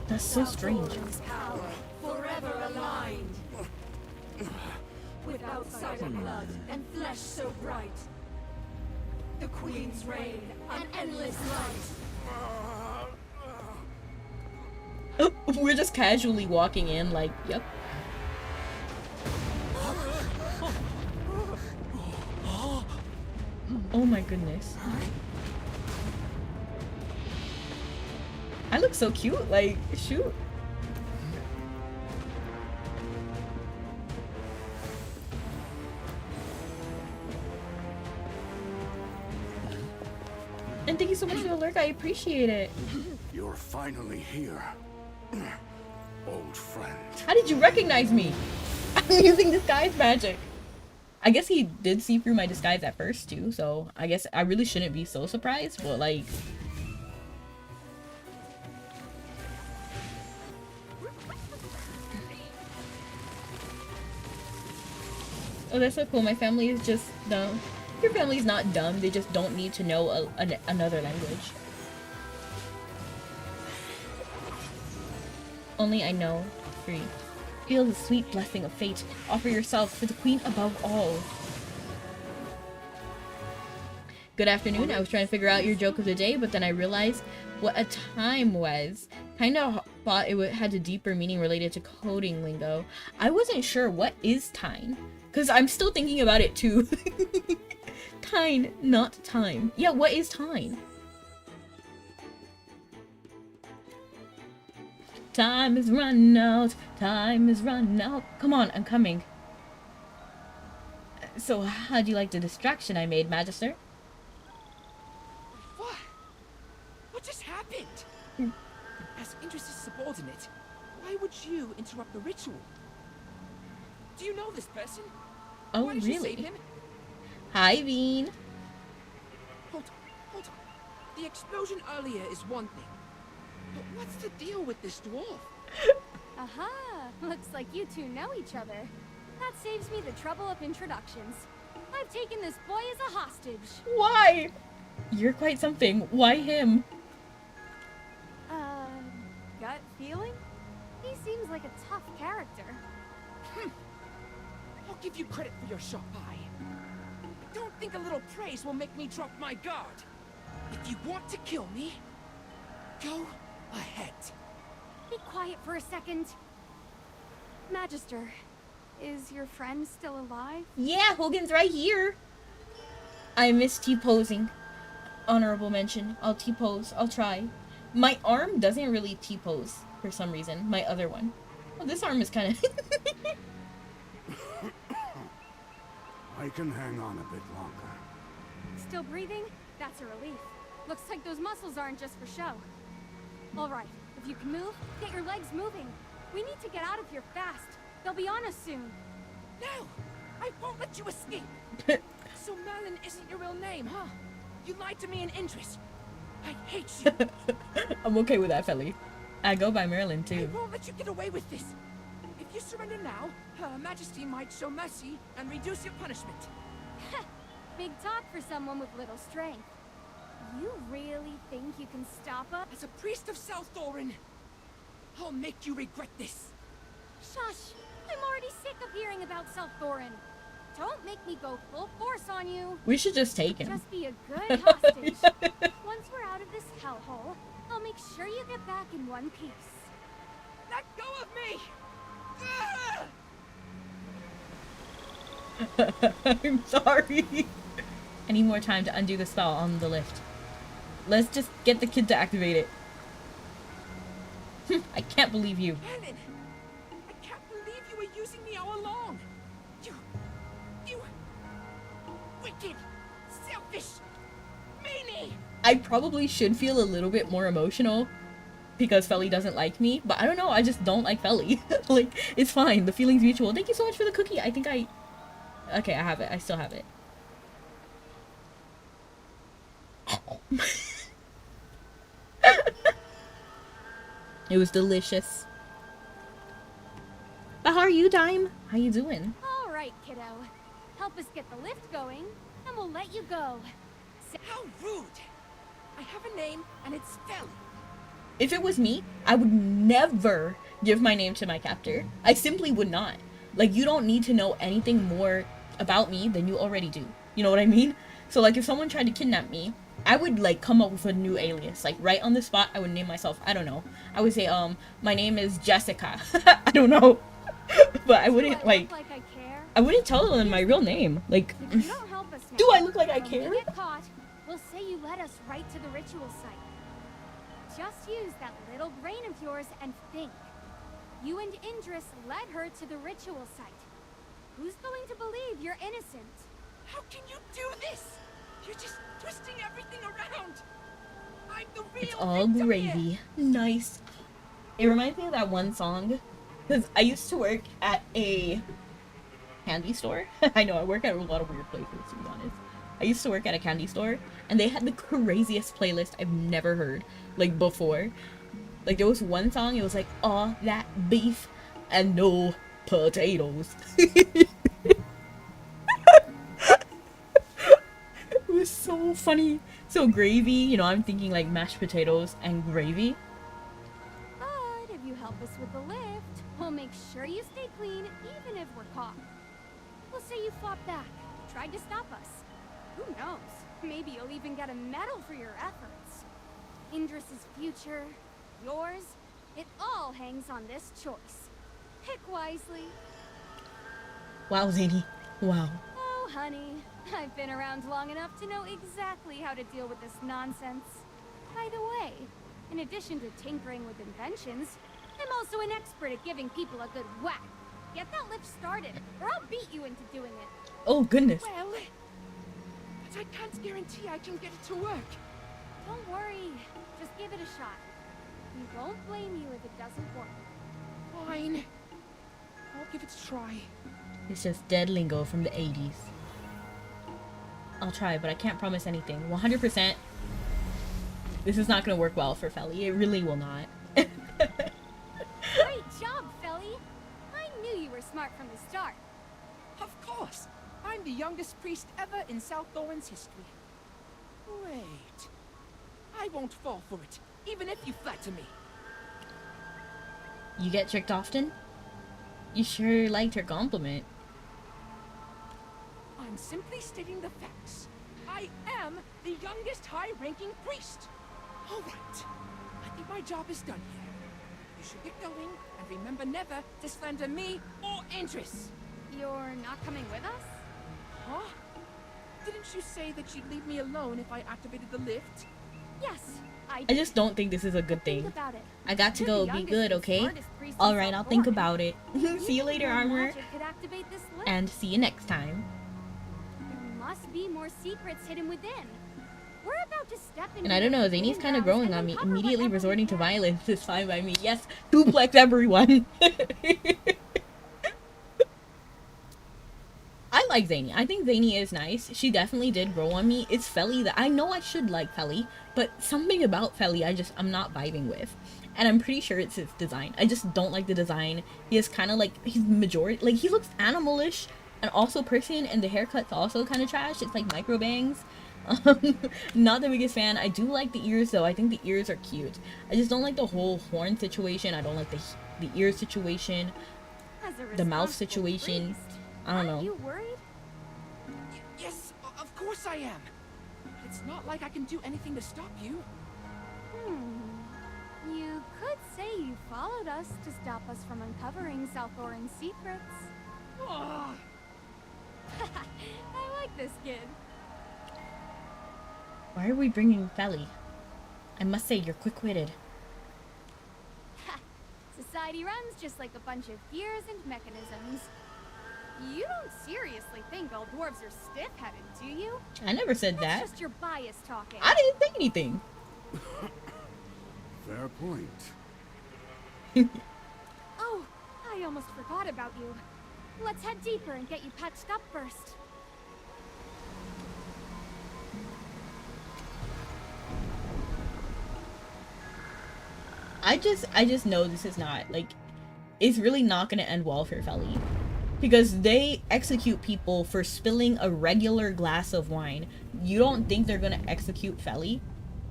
That's so strange. Power forever aligned. With outsider blood and flesh so bright. The Queen's reign, an endless light. We're just casually walking in like, yep. Oh my goodness. I look so cute, like, shoot. And thank you so much for the lurk, I appreciate it. You're finally here. Old friend. How did you recognize me? I'm using disguise magic. I guess he did see through my disguise at first too, so I guess I really shouldn't be so surprised, but like... Oh, that's so cool. My family is just dumb. Your family's not dumb, they just don't need to know another language. Only I know. 3. Feel the sweet blessing of fate. Offer yourself for the queen above all. Good afternoon. I was trying to figure out your joke of the day, but then I realized what a time was. Kinda thought it had a deeper meaning related to coding lingo. I wasn't sure what is time, because I'm still thinking about it too. Time, not time. Yeah, what is time? Time is run out. Time is run out. Come on, I'm coming. So, how do you like the distraction I made, Magister? What? What just happened? As Interest's subordinate, why would you interrupt the ritual? Do you know this person? Oh, Why did you really? save him? Hi, Bean. Hold on. The explosion earlier is one thing. But what's the deal with this dwarf? Aha! Looks like you two know each other. That saves me the trouble of introductions. I've taken this boy as a hostage. Why? You're quite something. Why him? Gut feeling? He seems like a tough character. I'll give you credit for your sharp eye. I don't think a little praise will make me drop my guard. If you want to kill me, go ahead. Be quiet for a second. Magister, is your friend still alive? Yeah, Hogan's right here. I miss T-posing. Honorable mention. I'll T-pose. I'll try. My arm doesn't really T-pose for some reason. My other one. Oh, this arm is kind of... I can hang on a bit longer. Still breathing? That's a relief. Looks like those muscles aren't just for show. All right, if you can move, get your legs moving. We need to get out of here fast. They'll be on us soon. No! I won't let you escape! So Merlin isn't your real name, huh? You lied to me in interest. I hate you. I'm okay with that, Feli. I go by Merlin too. I won't let you get away with this. If you surrender now, Her Majesty might show mercy and reduce your punishment. Big talk for someone with little strength. You really think you can stop us? As a priest of South Thorin, I'll make you regret this. Shush! I'm already sick of hearing about South Thorin. Don't make me go full force on you. We should just take him. Just be a good hostage. Once we're out of this hellhole, I'll make sure you get back in one piece. Let go of me! I'm sorry. I need more time to undo the spell on the lift. Let's just get the kid to activate it. I can't believe you. Helen! I can't believe you were using me all along! You... wicked, selfish, meanie! I probably should feel a little bit more emotional because Feli doesn't like me, but I don't know, I just don't like Feli. Like, it's fine, the feeling's mutual. Thank you so much for the cookie. I think I... Okay, I have it. I still have it. It was delicious. But how are you, Dime? How you doing? All right, kiddo. Help us get the lift going, and we'll let you go. How rude! I have a name, and it's Feli. If it was me, I would never give my name to my captor. I simply would not. Like, you don't need to know anything more about me than you already do. You know what I mean? So, like, if someone tried to kidnap me, I would, like, come up with a new alias. Like, right on the spot, I would name myself, I don't know. I would say, my name is Jessica. I don't know. But I wouldn't, like I wouldn't tell them my real name. Like, if you don't help us now, do I look like I care? When we get caught, we'll say you led us right to the ritual site. Just use that little brain of yours and think. You and Indris led her to the ritual site. Who's going to believe you're innocent? How can you do this? You're just twisting everything around. I'm the real It's all victim gravy. here. Nice. It reminds me of that one song. Because I used to work at a candy store. I know, I work at a lot of weird places, to be honest. I used to work at a candy store, and they had the craziest playlist I've never heard, like, before. Like, there was one song, it was like, all that beef and no potatoes. It was so funny. So gravy, you know, I'm thinking like mashed potatoes and gravy. But if you help us with the lift, we'll make sure you stay clean even if we're caught. We'll say you fought back, tried to stop us. Who knows? Maybe you'll even get a medal for your efforts. Indris's future, yours, it all hangs on this choice. Pick wisely. Wow, Zany. Wow. Oh, honey, I've been around long enough to know exactly how to deal with this nonsense. By the way, in addition to tinkering with inventions, I'm also an expert at giving people a good whack. Get that lift started, or I'll beat you into doing it. Oh, goodness. Well, but I can't guarantee I can get it to work. Don't worry, just give it a shot. We won't blame you if it doesn't work. Fine. I'll give it a try. It's just dead lingo from the 80s. I'll try, but I can't promise anything. 100%. This is not gonna work well for Feli. It really will not. Great job, Feli! I knew you were smart from the start. Of course. I'm the youngest priest ever in South Thorin's history. Wait. I won't fall for it, even if you flatter me. You get tricked often? You sure liked her compliment. I'm simply stating the facts. I am the youngest high-ranking priest. All right. I think my job is done here. You should get going, and remember never to slander me or Indris. You're not coming with us? Huh? Didn't you say that you'd leave me alone if I activated the lift? Yes, I just don't think this is a good thing. Think about it. I got to You're go. the Be youngest good, and okay? smartest priest in Alright, I'll South think Thorin. about it. See you later, Your Armor. magic could activate this lift. And see you next time. There must be more secrets hidden within. We're about about to step into And I don't know, your Zany's kind of greenhouse growing and on me. uncover Immediately whatever resorting we to can. violence is fine by me. Yes, duplex everyone. I like Zany. I think Zany is nice. She definitely did grow on me. It's Feli that I know I should like Feli, but something about Feli I'm not vibing with. And I'm pretty sure it's his design. I just don't like the design. He is kind of like, he's majority, like he looks animalish and also person, and the haircut's also kind of trash. It's like micro bangs. Not the biggest fan. I do like the ears though. I think the ears are cute. I just don't like the whole horn situation. I don't like the ear situation, the mouth situation. I don't know. Are you worried? Yes, of course I am. It's not like I can do anything to stop you. You could say you followed us to stop us from uncovering Salthoran's secrets. Oh. I like this kid. Why are we bringing Feli? I must say, you're quick-witted. Society runs just like a bunch of gears and mechanisms. You don't seriously think all dwarves are stiff-headed, do you? I never said that. That's just your bias talking. I didn't say anything. Fair point. Oh, I almost forgot about you. Let's head deeper and get you patched up first. I just know this is not, like, it's really not gonna end well for Feli. Because they execute people for spilling a regular glass of wine. You don't think they're gonna execute Feli?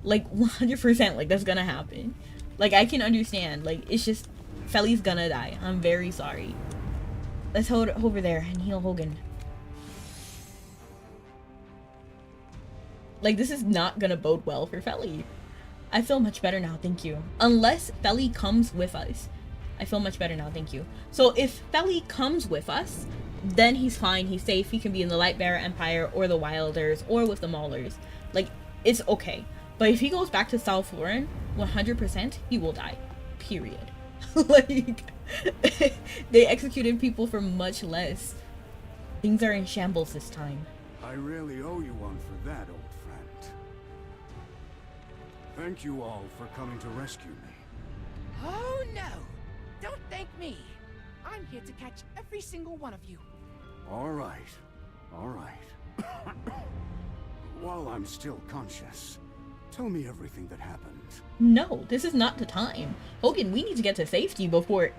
Like, 100%, like, that's gonna happen. Like, I can understand. Like, it's just, Feli's gonna die. I'm very sorry. Let's hold it over there and heal Hogan. Like, this is not gonna bode well for Feli. I feel much better now, thank you. Unless Feli comes with us. I feel much better now, thank you. So if Feli comes with us, then he's fine, he's safe, he can be in the Lightbearer Empire or the Wilders or with the Maulers. Like, it's okay. But if he goes back to South Lauren, 100% he will die. Period. Like, they executed people for much less. Things are in shambles this time. I really owe you one for that, old friend. Thank you all for coming to rescue me. Oh no! Don't thank me. I'm here to catch every single one of you. All right. All right. While I'm still conscious, tell me everything that happened. No, this is not the time. Hogan, we need to get to safety before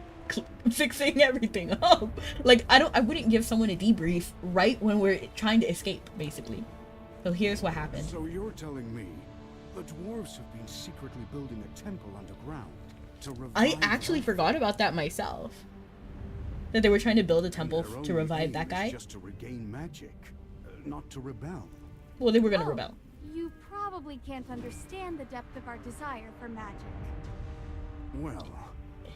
fixing everything up. Like, I wouldn't give someone a debrief right when we're trying to escape, basically. So here's what happened. So you're telling me the dwarves have been secretly building a temple underground to revive I actually forgot about that myself. That they were trying to build a temple to revive that guy. Just to regain magic, not to rebel. Well, they were gonna rebel. You probably can't understand the depth of our desire for magic. Well,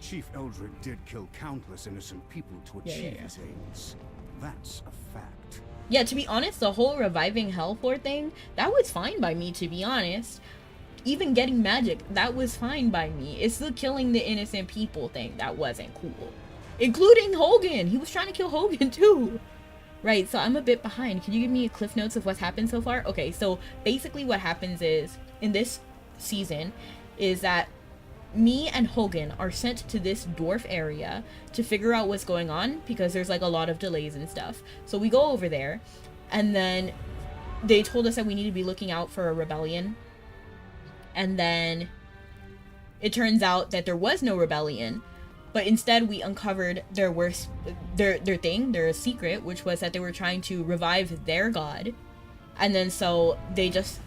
Chief Eldred did kill countless innocent people to achieve his aims. That's a fact. Yeah, to be honest, the whole reviving Hellfort thing, that was fine by me, to be honest. Even getting magic, that was fine by me. It's the killing the innocent people thing that wasn't cool. Including Hogan! He was trying to kill Hogan too! Right, so I'm a bit behind. Can you give me a cliff notes of what's happened so far? Okay, so basically what happens is, in this season, is that me and Hogan are sent to this dwarf area to figure out what's going on because there's like a lot of delays and stuff. So we go over there, and then they told us that we need to be looking out for a rebellion. And then it turns out that there was no rebellion, but instead we uncovered their secret, which was that they were trying to revive their god. And then so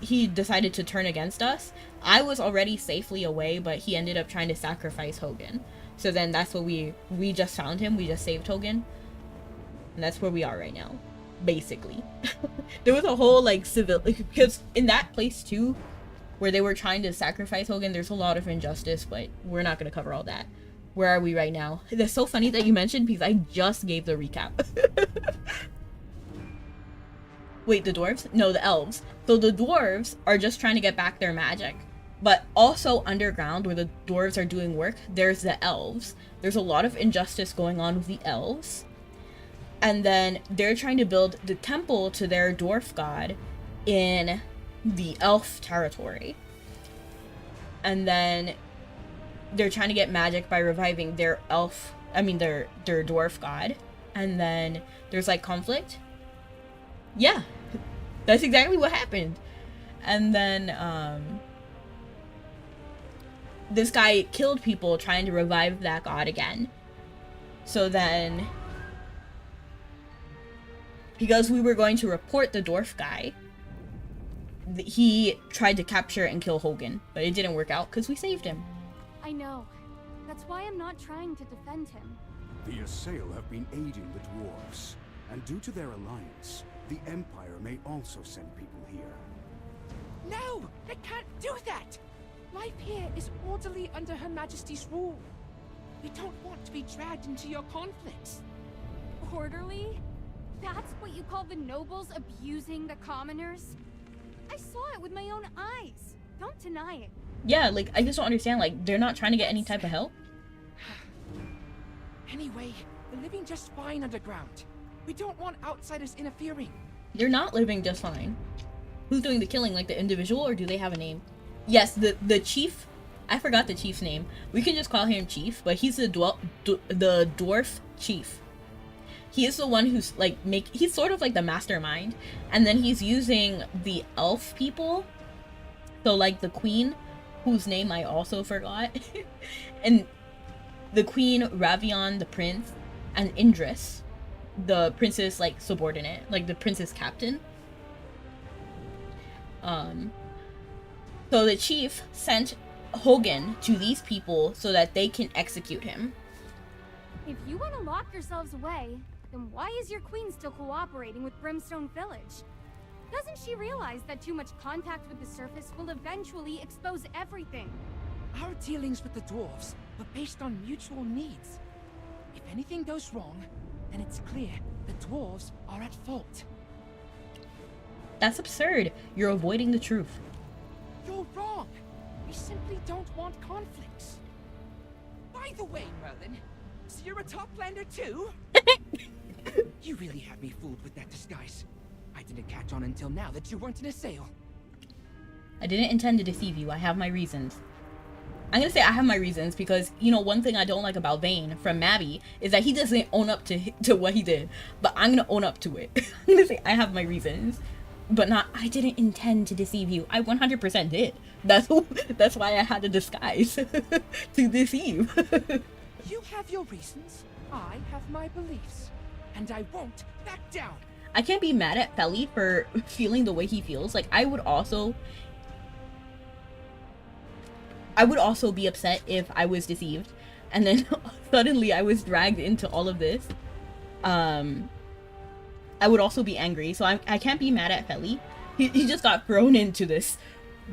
he decided to turn against us. I was already safely away, but he ended up trying to sacrifice Hogan. So then that's what we just found him. We just saved Hogan. And that's where we are right now, basically. There was a whole like because in that place too, where they were trying to sacrifice Hogan, there's a lot of injustice, but we're not going to cover all that. Where are we right now? That's so funny that you mentioned because I just gave the recap. Wait, the dwarves? No, the elves. So the dwarves are just trying to get back their magic. But also underground, where the dwarves are doing work, there's the elves. There's a lot of injustice going on with the elves. And then they're trying to build the temple to their dwarf god in the elf territory. And then they're trying to get magic by reviving their their dwarf god. And then there's like conflict. Yeah, that's exactly what happened. And then this guy killed people trying to revive that god again. So then, because we were going to report the dwarf guy, he tried to capture and kill Hogan, but it didn't work out because we saved him. I know. That's why I'm not trying to defend him. The Assail have been aiding the dwarves, and due to their alliance, the Empire may also send people here. No! They can't do that! Life here is orderly under Her Majesty's rule. We don't want to be dragged into your conflicts. Orderly? That's what you call the nobles abusing the commoners? I saw it with my own eyes. Don't deny it. Yeah, like, I just don't understand, like, they're not trying to get any type of help? Anyway, we're living just fine underground. We don't want outsiders interfering. They're not living just fine. Who's doing the killing, like the individual, or do they have a name? Yes, the chief. I forgot the chief's name. We can just call him Chief, but he's the dwarf chief. He is the one who's like he's sort of like the mastermind, and then he's using the elf people. So like the queen, whose name I also forgot, and the queen, Ravion, the prince, and Indris, the princess like subordinate, like the princess captain. So the chief sent Hogan to these people so that they can execute him. If you want to lock yourselves away, then why is your queen still cooperating with Brimstone Village? Doesn't she realize that too much contact with the surface will eventually expose everything? Our dealings with the dwarves were based on mutual needs. If anything goes wrong, then it's clear the dwarves are at fault. That's absurd. You're avoiding the truth. You're wrong. We simply don't want conflicts. By the way, Merlin, so you're a toplander too? You really had me fooled with that disguise. I didn't catch on until now that you weren't an Assail. I didn't intend to deceive you. I have my reasons. I'm gonna say I have my reasons because, you know, one thing I don't like about Vane from Mabby is that he doesn't own up to what he did. But I'm gonna own up to it. I'm gonna say I have my reasons. But not, I didn't intend to deceive you. I 100% did. That's why I had a disguise. To deceive. You have your reasons. I have my beliefs. And I won't back down. I can't be mad at Feli for feeling the way he feels. Like, I would also be upset if I was deceived. And then suddenly I was dragged into all of this. I would also be angry, so I can't be mad at Feli. He just got thrown into this.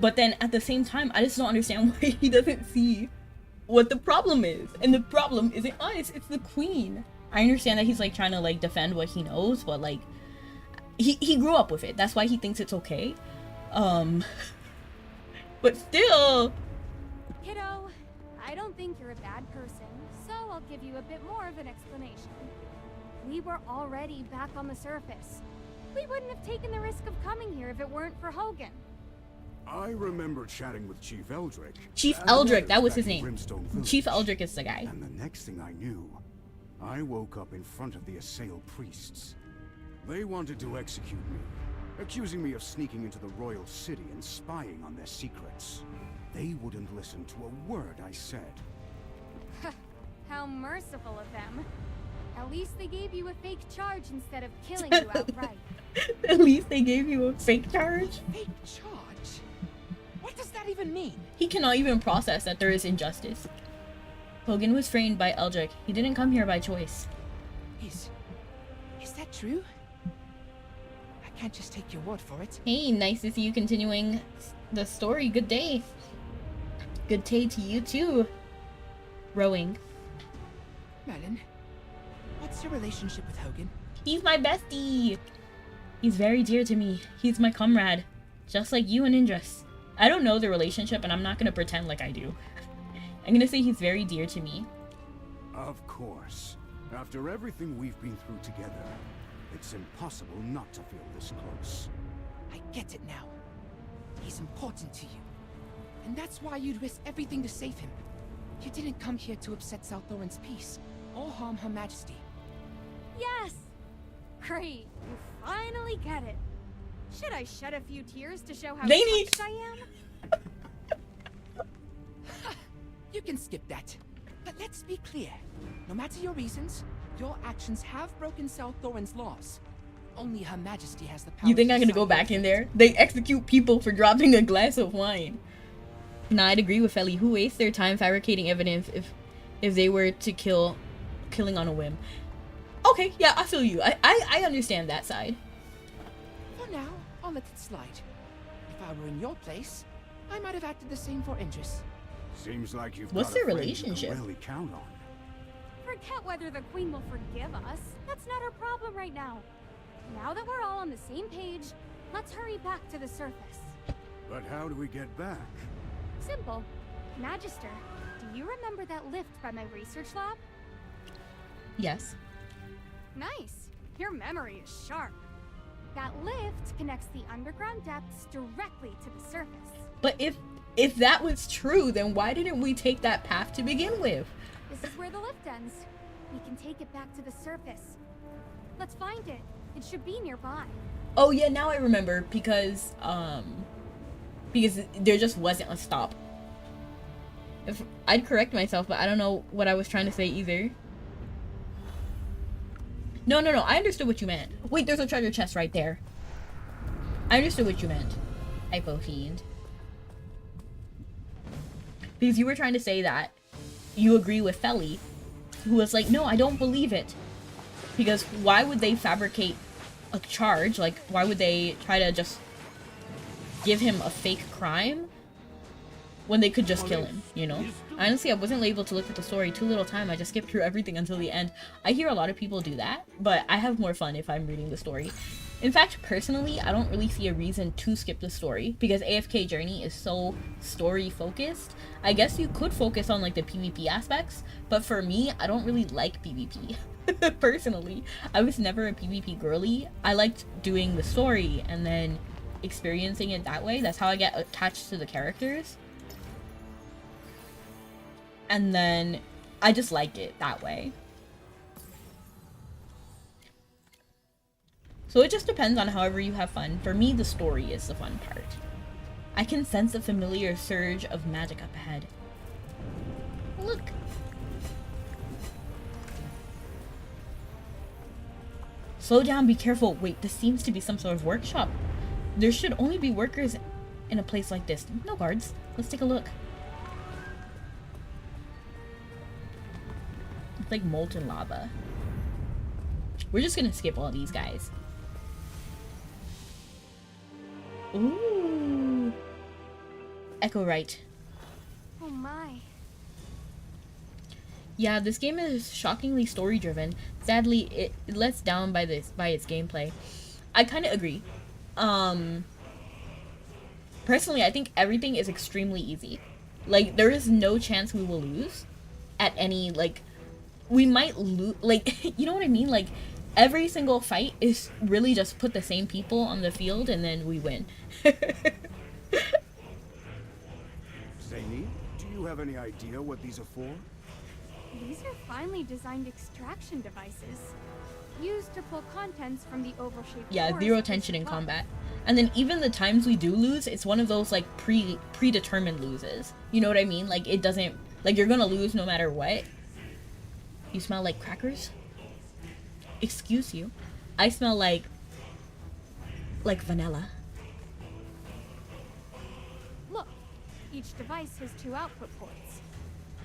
But then at the same time, I just don't understand why he doesn't see what the problem is. And the problem isn't us, it's the queen. I understand that he's like trying to like defend what he knows, but like he grew up with it. That's why he thinks it's okay. But still. Kiddo, I don't think you're a bad person, so I'll give you a bit more of an explanation. We were already back on the surface. We wouldn't have taken the risk of coming here if it weren't for Hogan. I remember chatting with Chief Eldrick. Chief Eldrick, that was his name. Chief Eldrick is the guy. And the next thing I knew, I woke up in front of the Assail priests. They wanted to execute me, accusing me of sneaking into the royal city and spying on their secrets. They wouldn't listen to a word I said. How merciful of them. At least they gave you a fake charge instead of killing you outright. At least they gave you a fake charge? Fake charge? What does that even mean? He cannot even process that there is injustice. Hogan was framed by Eldrick. He didn't come here by choice. Is that true? I can't just take your word for it. Hey, nice to see you continuing the story. Good day. Good day to you too. Rowing. Merlin, what's your relationship with Hogan? He's my bestie. He's very dear to me. He's my comrade. Just like you and Indris. I don't know the relationship and I'm not gonna pretend like I do. I'm gonna say he's very dear to me. Of course. After everything we've been through together, it's impossible not to feel this close. I get it now. He's important to you. And that's why you'd risk everything to save him. You didn't come here to upset South Thorin's peace, or harm Her Majesty. Yes! Great, you finally get it. Should I shed a few tears to show how touched I am? You can skip that. But let's be clear. No matter your reasons, your actions have broken South Thorin's laws. Only Her Majesty has the power. You think I'm gonna go back in there? They execute people for dropping a glass of wine. Nah, I'd agree with Feli. Who wastes their time fabricating evidence if they were to killing on a whim? Okay, yeah, I feel you. I understand that side. For now, I'll let it slide. If I were in your place, I might have acted the same for Indris. Seems like you've What's got their a friend you relationship? can really count on. Forget whether the Queen will forgive us. That's not our problem right now. Now that we're all on the same page, let's hurry back to the surface. But how do we get back? Simple. Magister, do you remember that lift by my research lab? Yes. Nice. Your memory is sharp. That lift connects the underground depths directly to the surface. But if that was true, then why didn't we take that path to begin with? This is where the lift ends. We can take it back to the surface. Let's find it. It should be nearby. Oh yeah, now I remember because there just wasn't a stop. If I'd correct myself, but I don't know what I was trying to say either. No, I understood what you meant. Wait, there's a treasure chest right there. I understood what you meant. Hypo fiend. Because you were trying to say that you agree with Feli, who was like, no, I don't believe it. Because why would they fabricate a charge? Like, why would they try to just give him a fake crime when they could just kill him, you know? Honestly, I wasn't able to look at the story too little time. I just skipped through everything until the end. I hear a lot of people do that, but I have more fun if I'm reading the story. In fact, personally, I don't really see a reason to skip the story because AFK Journey is so story focused. I guess you could focus on like the PvP aspects, but for me, I don't really like PvP. Personally, I was never a PvP girly. I liked doing the story and then experiencing it that way. That's how I get attached to the characters. And then I just like it that way. So it just depends on however you have fun. For me, the story is the fun part. I can sense a familiar surge of magic up ahead. Look. Slow down, be careful. Wait, this seems to be some sort of workshop. There should only be workers in a place like this. No guards. Let's take a look. It's like molten lava. We're just gonna skip all these guys. Ooh. Echo right. Oh my. Yeah, this game is shockingly story driven. Sadly, it lets down by its gameplay. I kind of agree. Personally, I think everything is extremely easy. Like, there is no chance we will lose at any, like, we might lose, like, you know what I mean? Like, every single fight is really just put the same people on the field and then we win. Zany, do you have any idea what these are for? These are finely designed extraction devices. Used to pull contents from the oval-shaped Yeah, cores zero of the tension in supply. combat. And then even the times we do lose, it's one of those like predetermined loses. You know what I mean? Like it doesn't, like you're gonna lose no matter what. You smell like crackers? Excuse you. I smell like vanilla. Look, each device has 2 output ports.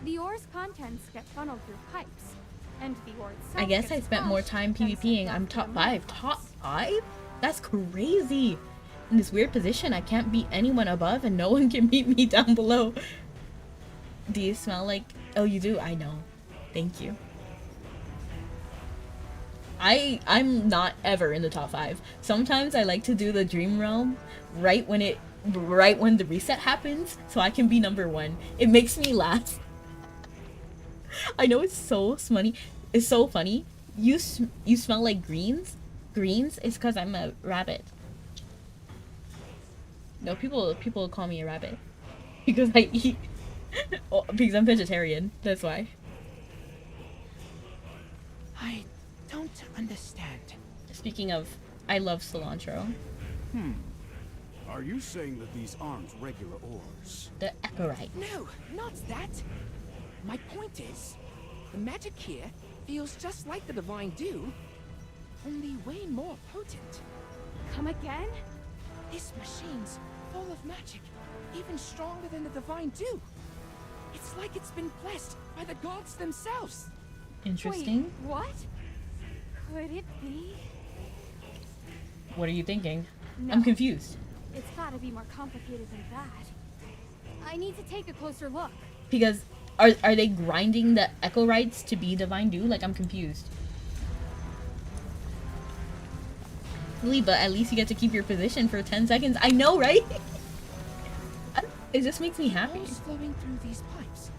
The ore's contents get funneled through pipes, and the ore itself I guess I gets spent more crushed time and sent PvPing. off I'm to top the 5. Top 5? That's crazy. In this weird position, I can't beat anyone above and no one can beat me down below. Do you smell like... Oh, you do? I know. Thank you. I'm not ever in the top 5. Sometimes I like to do the dream realm right when the reset happens so I can be number 1. It makes me laugh. I know it's so funny. It's so funny. You smell like greens? Greens is because I'm a rabbit. No, people call me a rabbit because I eat. Oh, because I'm vegetarian. That's why. I don't understand. Speaking of, I love cilantro. Are you saying that these aren't regular ores? The Echorite. No, not that. My point is, the magic here feels just like the Divine Dew, only way more potent. Come again? This machine's full of magic, even stronger than the Divine Dew. It's like it's been blessed by the gods themselves. Interesting. Wait, what? Could it be? What are you thinking? No. I'm confused. It's gotta be more complicated than that. I need to take a closer look. Because are they grinding the Echorites to be Divine Dew? Like, I'm confused. Really, but at least you get to keep your position for 10 seconds. I know, right? It just makes me happy. Walls flowing through these pipes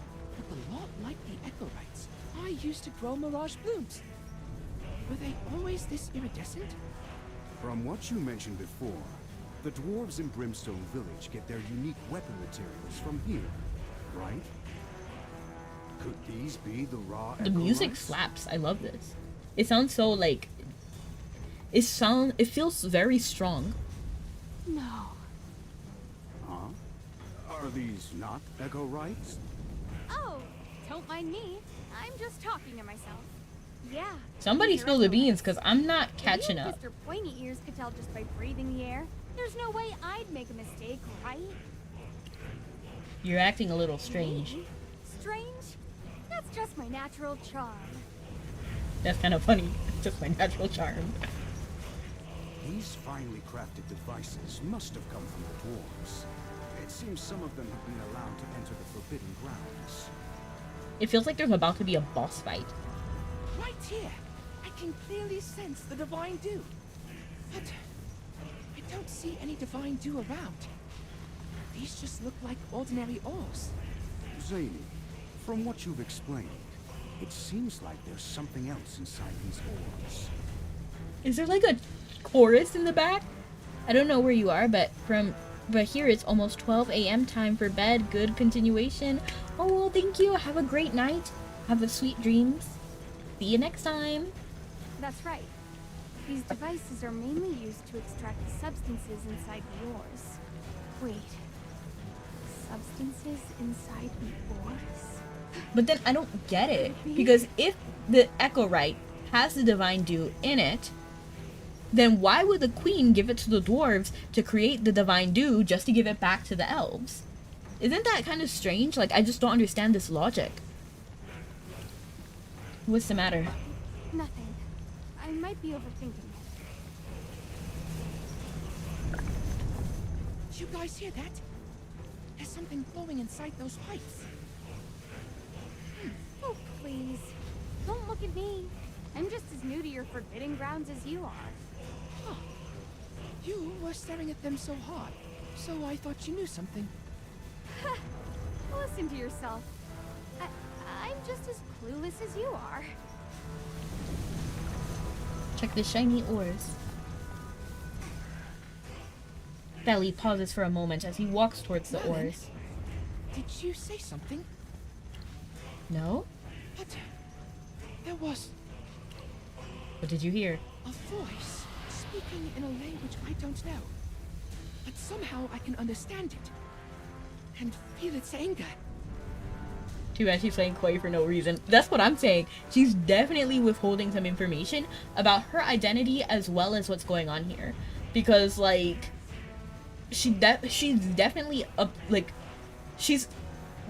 look a lot like the Echorites I used to grow mirage blooms. Were they always this iridescent? From what you mentioned before, the dwarves in Brimstone Village get their unique weapon materials from here, right? Could these be the raw The music Echorites? slaps. I love this. It sounds so like it feels very strong. No. Huh? Are these not Echorites? Oh, don't mind me. I'm just talking to myself. Yeah. Somebody these are spill the Echorites. beans because I'm not If catching you and up. Mr. Pointy Ears could tell just by breathing the air, there's no way I'd make a mistake, right? You're acting a little strange. Me? Strange? That's just my natural charm. That's kind of funny. Just my natural charm. These finely crafted devices must have come from the dwarves. It seems some of them have been allowed to enter the Forbidden Grounds. It feels like there's about to be a boss fight. Right here, I can clearly sense the Divine Dew. But I don't see any Divine Dew around. These just look like ordinary ores. Zany, from what you've explained, it seems like there's something else inside these orbs. Is there like a chorus in the back? I don't know where you are, but here it's almost 12 a.m. time for bed. Good continuation. Oh, well, thank you. Have a great night. Have a sweet dreams. See you next time. That's right. These devices are mainly used to extract the substances inside the ores. Wait. Substances inside the ores? But then I don't get it. Because if the Echorite has the Divine Dew in it, then why would the queen give it to the dwarves to create the Divine Dew just to give it back to the elves? Isn't that kind of strange? Like, I just don't understand this logic. What's the matter? Nothing. I might be overthinking it. Did you guys hear that? There's something glowing inside those pipes. Oh, please. Don't look at me. I'm just as new to your forbidden grounds as you are. Huh. You were staring at them so hard, so I thought you knew something. Listen to yourself. I'm just as clueless as you are. Check the shiny ores. Feli pauses for a moment as he walks towards the Merlin, ores. Did you say something? No? But there was What did you hear? a voice speaking in a language I don't know. But somehow I can understand it. And feel its anger. Too bad she's saying Koi for no reason. That's what I'm saying. She's definitely withholding some information about her identity as well as what's going on here. Because, like, she's definitely, she's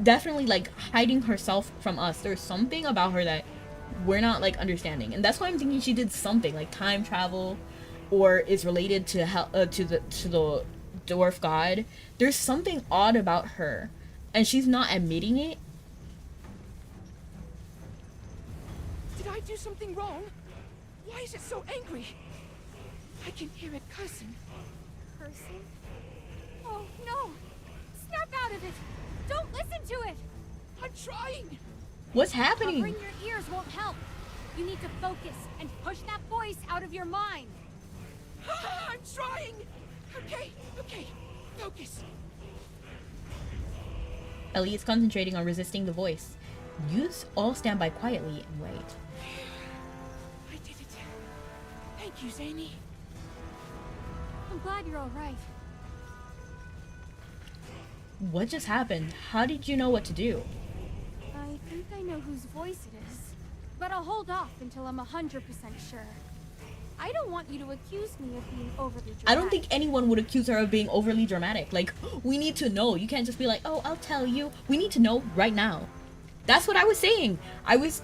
definitely, like, hiding herself from us. There's something about her that we're not, like, understanding. And that's why I'm thinking she did something, like time travel, or is related to the dwarf god. There's something odd about her, and she's not admitting it. Did I do something wrong? Why is it so angry? I can hear it cursing. Cursing? Oh, no! Snap out of it! Don't listen to it! I'm trying! What's happening? Covering your ears won't help. You need to focus and push that voice out of your mind. I'm trying! Okay. Focus. Ellie is concentrating on resisting the voice. You all stand by quietly and wait. I did it. Thank you, Zany. I'm glad you're all right. What just happened? How did you know what to do? I think I know whose voice it is, but I'll hold off until I'm 100% sure. I don't want you to accuse me of being overly dramatic. I don't think anyone would accuse her of being overly dramatic. Like, we need to know. You can't just be like, oh, I'll tell you. We need to know right now. That's what I was saying. I was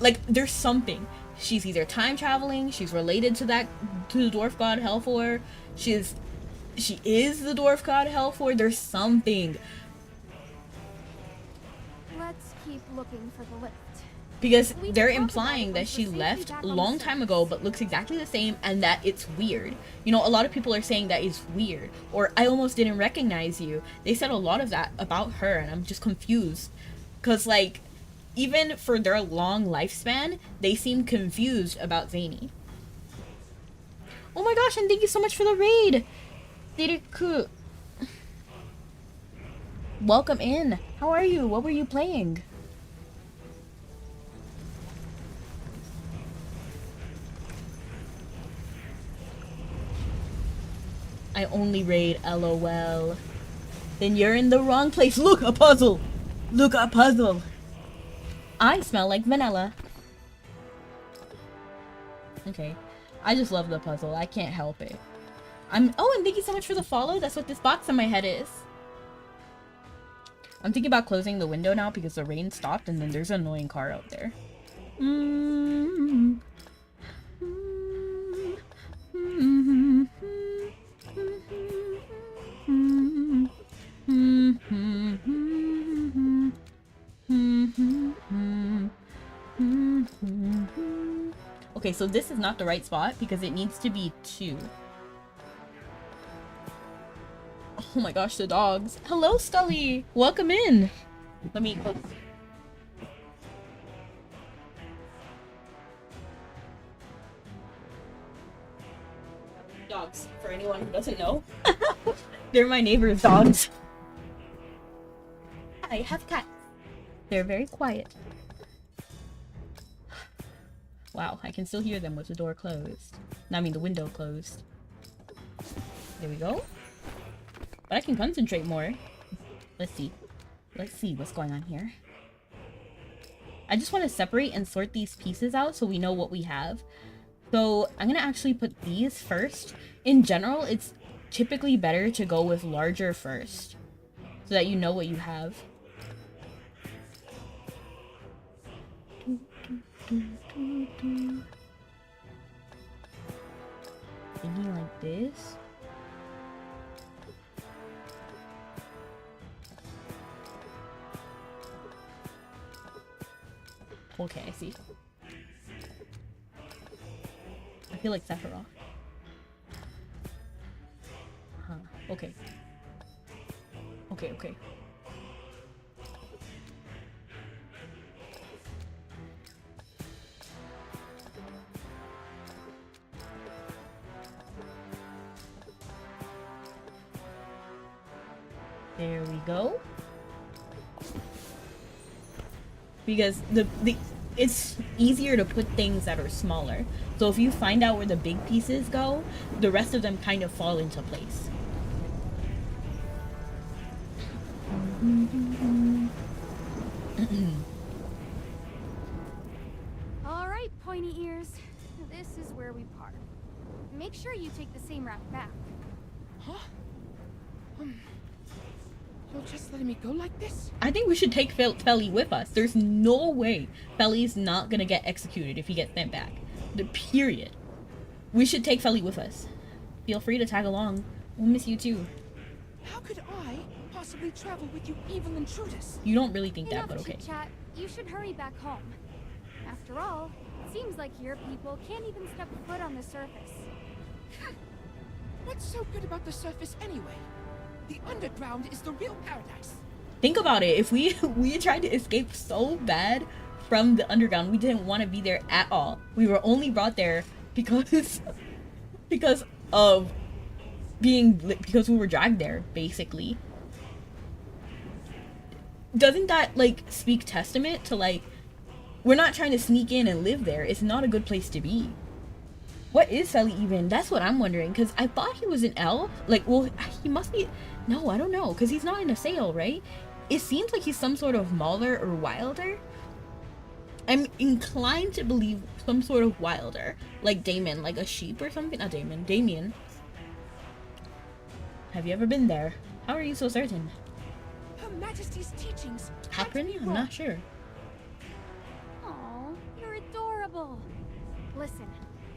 like, there's something. She's either time traveling, she's related to the dwarf god Helfor, she is the dwarf god Helfor. There's something. Let's keep looking for the lift. Because they're implying that she left a long time ago but looks exactly the same and that it's weird. You know, a lot of people are saying that it's weird. Or, I almost didn't recognize you. They said a lot of that about her and I'm just confused. Because, like, even for their long lifespan, they seem confused about Zany. Oh my gosh, and thank you so much for the raid! Diriku. Welcome in. How are you? What were you playing? I only raid LOL. Then you're in the wrong place. Look, a puzzle! Look, a puzzle! I smell like vanilla. Okay. I just love the puzzle. I can't help it. Oh, and thank you so much for the follow. That's what this box on my head is. I'm thinking about closing the window now because the rain stopped and then there's an annoying car out there. Okay, so this is not the right spot because it needs to be 2. Oh my gosh, the dogs. Hello, Scully! Welcome in! Let me close. Dogs, for anyone who doesn't know. They're my neighbor's dogs. I have cats. They're very quiet. Wow, I can still hear them with the door closed. No, I mean the window closed. There we go. But I can concentrate more. Let's see. Let's see what's going on here. I just want to separate and sort these pieces out so we know what we have. So I'm going to actually put these first. In general, it's typically better to go with larger first so that you know what you have. Thinking like this. Okay, I see. I feel like Sephiroth. Huh. Okay. Okay. There we go. Because it's easier to put things that are smaller. So if you find out where the big pieces go, the rest of them kind of fall into place. Alright, pointy ears. This is where we part. Make sure you take the same route back. Huh? You're just letting me go like this? I think we should take Feli with us. There's no way Feli's not gonna get executed if he gets sent back. Period. We should take Feli with us. Feel free to tag along. We'll miss you too. How could I possibly travel with you evil intruders? You don't really think Enough that, but okay. chit-chat. You should hurry back home. After all, it seems like your people can't even step foot on the surface. What's so good about the surface anyway? The underground is the real paradise. Think about it. If we tried to escape so bad from the underground, we didn't want to be there at all. We were only brought there because of because we were dragged there, basically. Doesn't that, like, speak testament to, like, we're not trying to sneak in and live there. It's not a good place to be. What is Feli even? That's what I'm wondering, because I thought he was an elf. Like, well, he must be... No, I don't know, because he's not in a sail, right? It seems like he's some sort of mauler or wilder. I'm inclined to believe some sort of wilder. Like Damon, like a sheep or something. Not Damon, Damien. Have you ever been there? How are you so certain? Her Majesty's teachings. Happening? I'm not sure. Aw, you're adorable. Listen,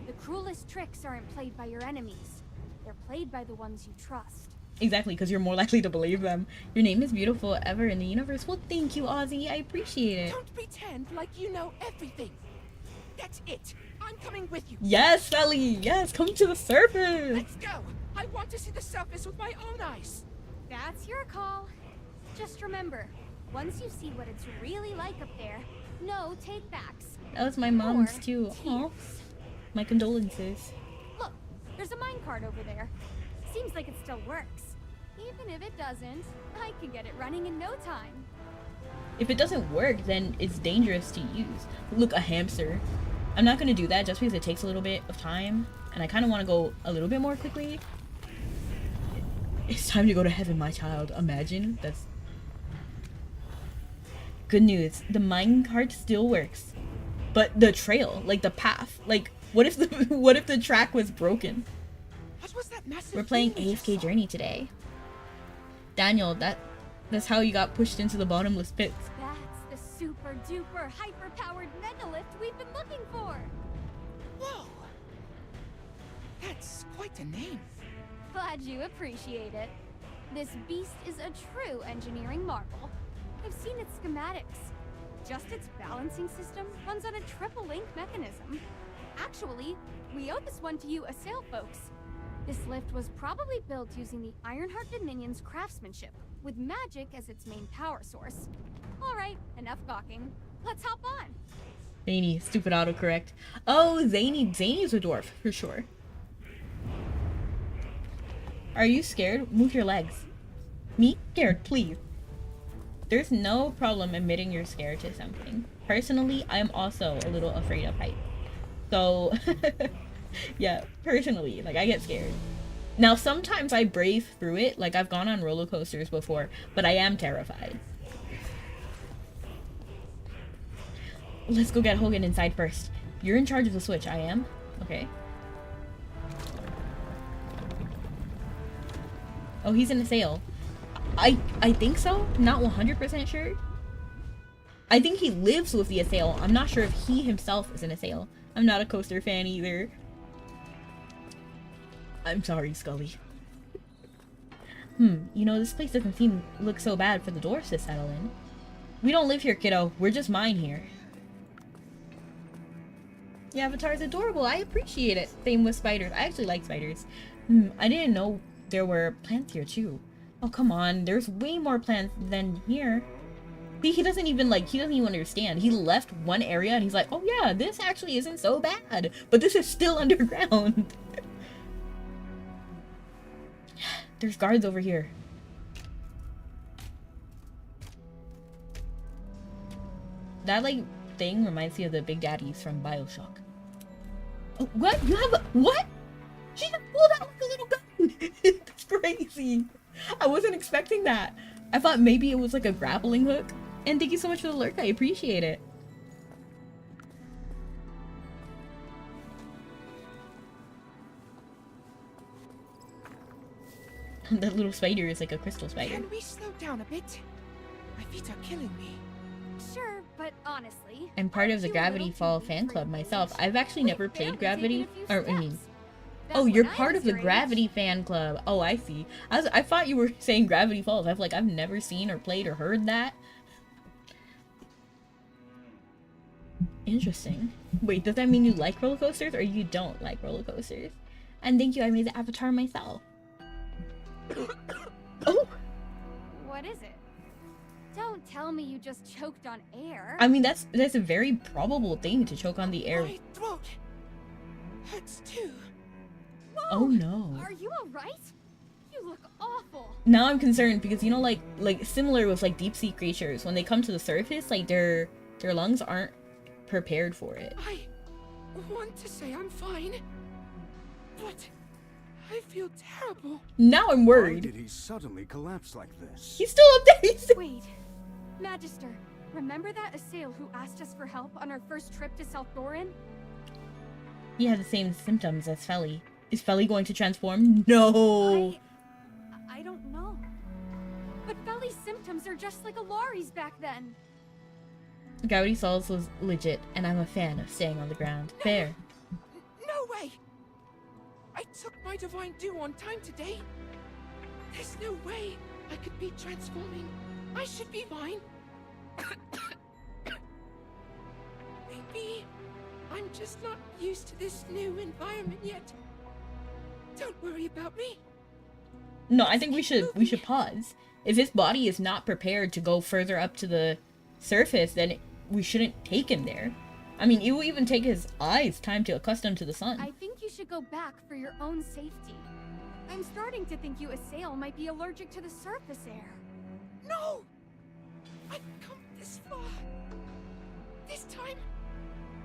the cruelest tricks aren't played by your enemies. They're played by the ones you trust. Exactly, because you're more likely to believe them. Your name is beautiful ever in the universe. Well, thank you, Ozzy. I appreciate it. Don't pretend like you know everything. That's it. I'm coming with you. Yes, Feli. Yes, come to the surface. Let's go. I want to see the surface with my own eyes. That's your call. Just remember, once you see what it's really like up there, no take-backs. That was my mom's Or too. Aw. tears. My condolences. Look, there's a minecart over there. Seems like it still works. Even if it doesn't, I can get it running in no time. If it doesn't work, then it's dangerous to use. Look, a hamster. I'm not gonna do that just because it takes a little bit of time, and I kind of want to go a little bit more quickly. It's time to go to heaven, my child. Imagine. That's good news. The minecart still works, but the trail, like the path, like what if the track was broken? What was that massive We're playing thing we just AFK saw? Journey today. Daniel, that's how you got pushed into the bottomless pits. That's the super duper hyper powered megalift we've been looking for. Whoa. That's quite a name. Glad you appreciate it. This beast is a true engineering marvel. I've seen its schematics. Just its balancing system runs on a triple link mechanism. Actually, we owe this one to you Assail folks. This lift was probably built using the Ironheart Dominion's craftsmanship, with magic as its main power source. Alright, enough gawking. Let's hop on. Zany, stupid autocorrect. Oh, Zany's a dwarf, for sure. Are you scared? Move your legs. Me? Scared, please. There's no problem admitting you're scared to something. Personally, I am also a little afraid of heights. So, yeah, personally, like, I get scared. Now, sometimes I brave through it. Like, I've gone on roller coasters before, but I am terrified. Let's go get Hogan inside first. You're in charge of the switch. I am? Okay. Oh, he's in a sail. I think so. Not 100% sure. I think he lives with the Assail. I'm not sure if he himself is an Assail. I'm not a coaster fan either. I'm sorry, Scully. You know, this place doesn't look so bad for the dwarfs to settle in. We don't live here, kiddo. We're just mine here. The avatar's adorable. I appreciate it. Same with spiders. I actually like spiders. I didn't know there were plants here too. Oh, come on. There's way more plants than here. See, he doesn't even understand. He left one area and he's like, oh yeah, this actually isn't so bad. But this is still underground. There's guards over here. That, like, thing reminds me of the Big Daddies from BioShock. Oh, what? You have a... What? She just pulled out like a little gun. That's crazy. I wasn't expecting that. I thought maybe it was like a grappling hook. And thank you so much for the lurk. I appreciate it. That little spider is like a crystal spider. Can we slow down a bit? My feet are killing me. Sure, but honestly, I'm part of the Gravity Fall fan club myself. I've actually never played Gravity. Oh, you're part of the Gravity fan club. Oh, I see. I thought you were saying Gravity Falls. I've never seen or played or heard that. Interesting. Wait, does that mean you like roller coasters or you don't like roller coasters? And thank you, I made the avatar myself. Oh! What is it? Don't tell me you just choked on air. I mean, that's a very probable thing to choke on the air. My throat hurts too. Whoa! Oh no. Are you alright? You look awful. Now I'm concerned because, you know, like similar with like deep sea creatures, when they come to the surface, like their lungs aren't prepared for it. I want to say I'm fine, but I feel terrible. Now I'm worried. Why did he suddenly collapse like this? He's still up there. Wait, Magister, remember that Assail who asked us for help on our first trip to South Doran? He had the same symptoms as Feli. Is Feli going to transform? No. I don't know. But Feli's symptoms are just like Alari's back then. Gravity Souls was legit, and I'm a fan of staying on the ground. Fair. No way! I took my divine dew on time today. There's no way I could be transforming. I should be fine. Maybe I'm just not used to this new environment yet. Don't worry about me. No, I think we should pause. If his body is not prepared to go further up to the surface, then we shouldn't take him there. I mean, it will even take his eyes time to accustom to the sun. I think you should go back for your own safety. I'm starting to think you Assail might be allergic to the surface air. No! I've come this far. This time,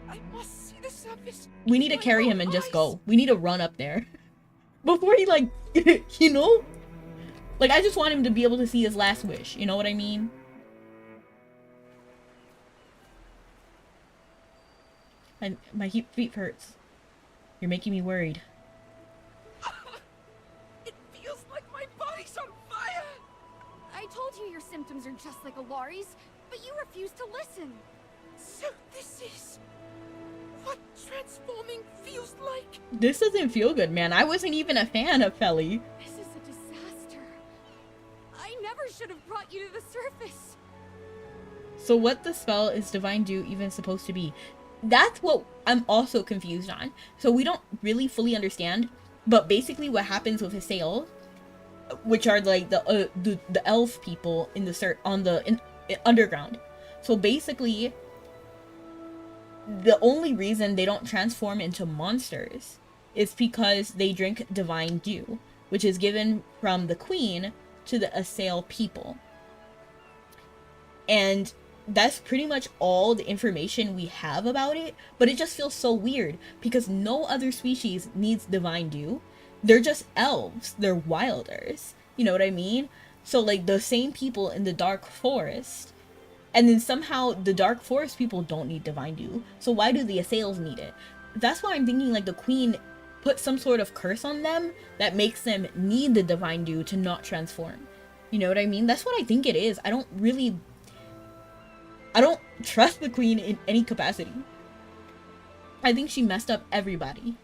I must see the surface. We need to carry him and just go. We need to run up there. Before he, like, you know? Like, I just want him to be able to see his last wish. You know what I mean? My feet hurts. You're making me worried. It feels like my body's on fire! I told you your symptoms are just like Alari's, but you refused to listen. So this is what transforming feels like. This doesn't feel good, man. I wasn't even a fan of Feli. This is a disaster. I never should have brought you to the surface. So what the spell is Divine Dew even supposed to be? That's what I'm also confused on. So we don't really fully understand, but basically what happens with Assail, which are like the elf people in the underground. So basically, the only reason they don't transform into monsters is because they drink Divine Dew, which is given from the Queen to the Assail people. And that's pretty much all the information we have about it, but it just feels so weird because no other species needs Divine Dew. They're just elves. They're wilders. You know what I mean? So like the same people in the Dark Forest, and then somehow the Dark Forest people don't need Divine Dew. So why do the Assails need it? That's why I'm thinking like the Queen put some sort of curse on them that makes them need the Divine Dew to not transform. You know what I mean? That's what I think it is. I don't trust the Queen in any capacity. I think she messed up everybody.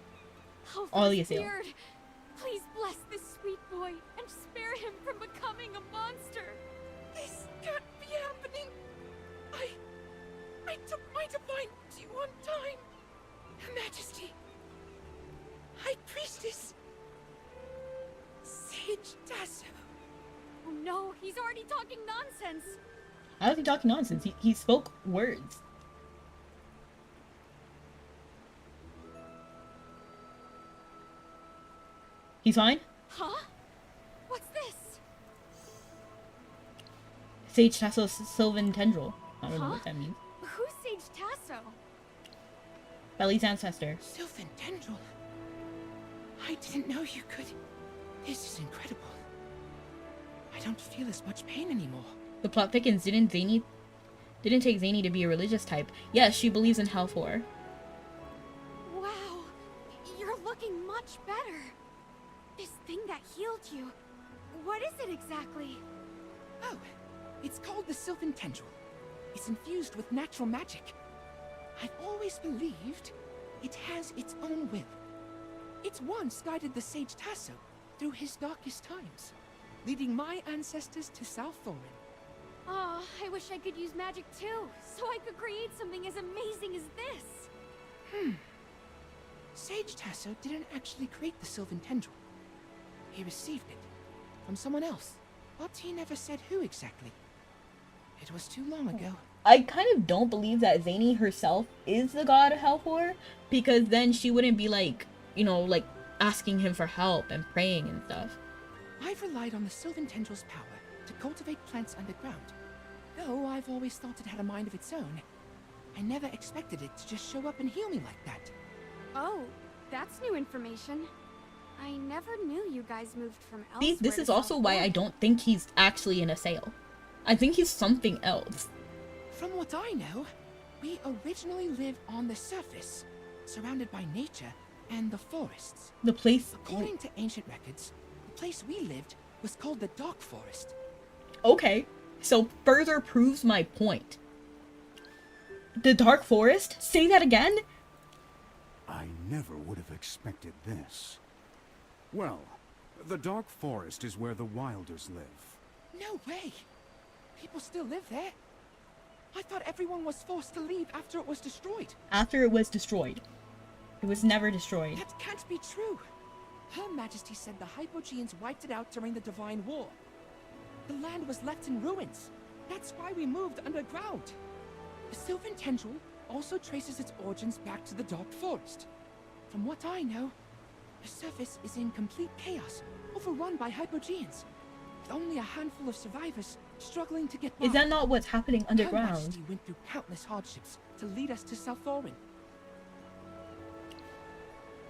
Oh, all the Assail. Please bless this sweet boy and spare him from becoming a monster. This can't be happening. I took my divine dew on time. Her Majesty, High Priestess, Sage Tasso. Oh no, he's already talking nonsense. How is he talking nonsense? He spoke words. He's fine? Huh? What's this? Sage Tasso's Sylvan Tendril. I don't know what that means. Who's Sage Tasso? Feli's ancestor. Sylvan Tendril. I didn't know you could. This is incredible. I don't feel as much pain anymore. The plot thickens. Didn't take Zany to be a religious type. Yes, she believes in Hellfor. Wow, you're looking much better. This thing that healed you, what is it exactly? Oh, it's called the Sylvan Tendril. It's infused with natural magic. I've always believed it has its own will. It once guided the Sage Tasso through his darkest times, leading my ancestors to South Thorin. Oh, I wish I could use magic too, so I could create something as amazing as this. Sage Tasso didn't actually create the Sylvan Tendril. He received it from someone else, but he never said who exactly. It was too long ago. I kind of don't believe that Zany herself is the god of Hellfor, because then she wouldn't be like, you know, like asking him for help and praying and stuff. I've relied on the Sylvan Tendril's power to cultivate plants underground. Though I've always thought it had a mind of its own, I never expected it to just show up and heal me like that. Oh, that's new information. I never knew you guys moved from elsewhere. See, this is also why I don't think he's actually in a sale. I think he's something else. From what I know, we originally lived on the surface, surrounded by nature and the forests. The place... According to ancient records, the place we lived was called the Dark Forest. Okay, so further proves my point. The Dark Forest? Say that again? I never would have expected this. Well, the Dark Forest is where the Wilders live. No way! People still live there. I thought everyone was forced to leave after it was destroyed. After it was destroyed. It was never destroyed. That can't be true. Her Majesty said the Hypogeans wiped it out during the Divine War. The land was left in ruins. That's why we moved underground. The Sylvan Tendril also traces its origins back to the Dark Forest. From what I know, the surface is in complete chaos, overrun by Hypogeans, with only a handful of survivors struggling to get by. Is that not what's happening underground? Her Majesty went through countless hardships to lead us to South Thorin.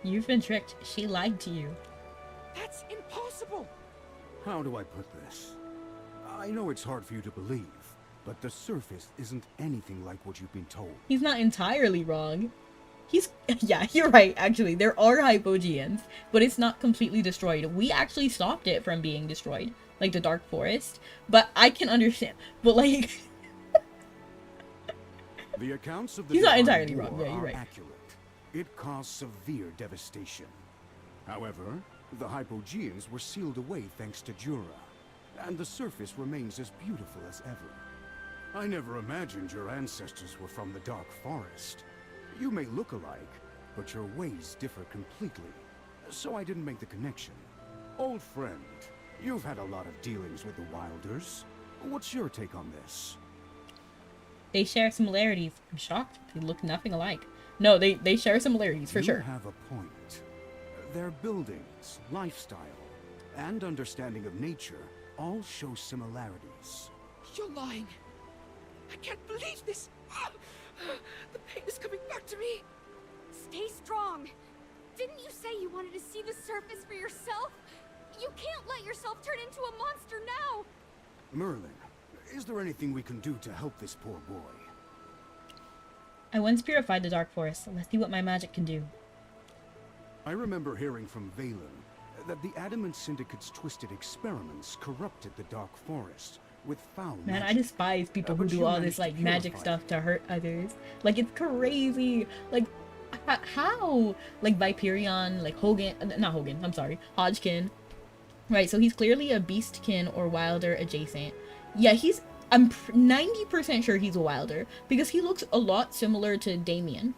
You've been tricked. She lied to you. That's impossible! How do I put this? I know it's hard for you to believe, but the surface isn't anything like what you've been told. He's not entirely wrong. Yeah, you're right, actually. There are Hypogeans, but it's not completely destroyed. We actually stopped it from being destroyed, like the Dark Forest. But I can understand. But, like... The accounts of the He's not Divine entirely wrong. War Yeah, you're are right. accurate. It caused severe devastation. However, the Hypogeans were sealed away thanks to Jura, and the surface remains as beautiful as ever. I never imagined your ancestors were from the Dark Forest. You may look alike, but your ways differ completely, so I didn't make the connection. Old friend, you've had a lot of dealings with the Wilders. What's your take on this? They share similarities. I'm shocked. They look nothing alike. No, they share similarities, for sure. You have a point. Their buildings, lifestyle, and understanding of nature all show similarities. You're lying. I can't believe this. The pain is coming back to me. Stay strong. Didn't you say you wanted to see the surface for yourself? You can't let yourself turn into a monster now. Merlin, is there anything we can do to help this poor boy? I once purified the Dark Forest. Let's see what my magic can do. I remember hearing from Valen that the Adamant Syndicate's twisted experiments corrupted the Dark Forest with foul Man, magic. I despise people who But do you all managed this, to like, magic purify stuff to hurt others. Like, it's crazy. Like, how? Like, Viperion, like, not Hogan, I'm sorry, Hodgkin. Right, so he's clearly a Beastkin or Wilder adjacent. Yeah, I'm 90% sure he's a Wilder, because he looks a lot similar to Damien.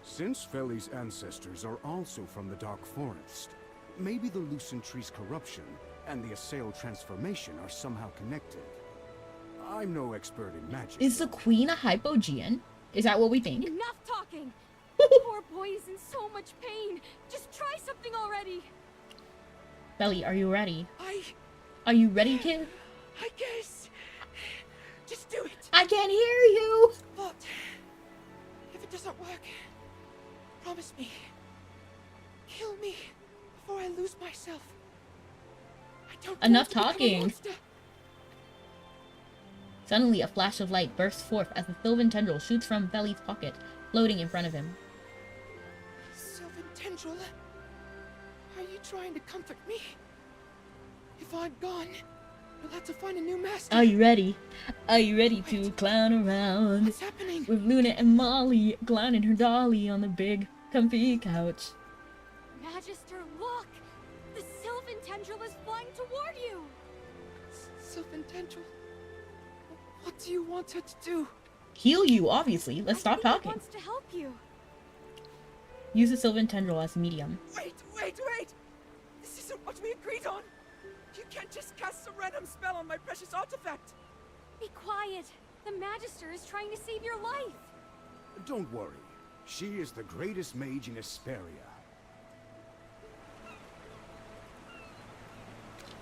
Since Feli's ancestors are also from the Dark Forest, maybe the Lucent Tree's corruption and the Assail transformation are somehow connected. I'm no expert in magic. Is the Queen a Hypogean? Is that what we think? Enough talking. Poor boy is in so much pain. Just try something already. Feli, are you ready? Are you ready, kid? I guess. Just do it. I can't hear you. But if it doesn't work, promise me. Kill me before I lose myself. I don't Enough want to become a talking. monster. Suddenly, a flash of light bursts forth as the Sylvan Tendril shoots from Feli's pocket, floating in front of him. Sylvan Tendril, are you trying to comfort me? If I'm gone, you'll have to find a new master. Are you ready? Are you ready to clown around? What's happening? With Luna and Molly clowning her dolly on the big, comfy couch. Magister, look! The Sylvan Tendril is flying toward you! Sylvan Tendril, what do you want her to do? Heal you, obviously. Let's stop It talking. wants to help you. Use the Sylvan Tendril as medium. Wait! This isn't what we agreed on! You can't just cast some random spell on my precious artifact! Be quiet. The Magister is trying to save your life. Don't worry. She is the greatest mage in Esperia.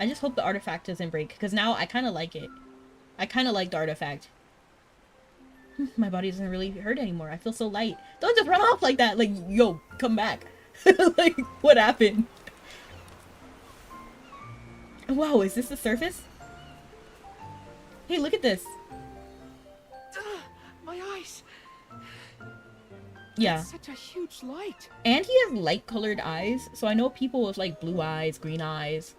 I just hope the artifact doesn't break, because now I kind of like it. I kind of like the artifact. My body doesn't really hurt anymore. I feel so light. Don't just run off like that. Like, yo, come back. Like, what happened? Wow, is this the surface? Hey, look at this. My eyes. Yeah. That's such a huge light. And he has light-colored eyes, so I know people with like blue eyes, green eyes,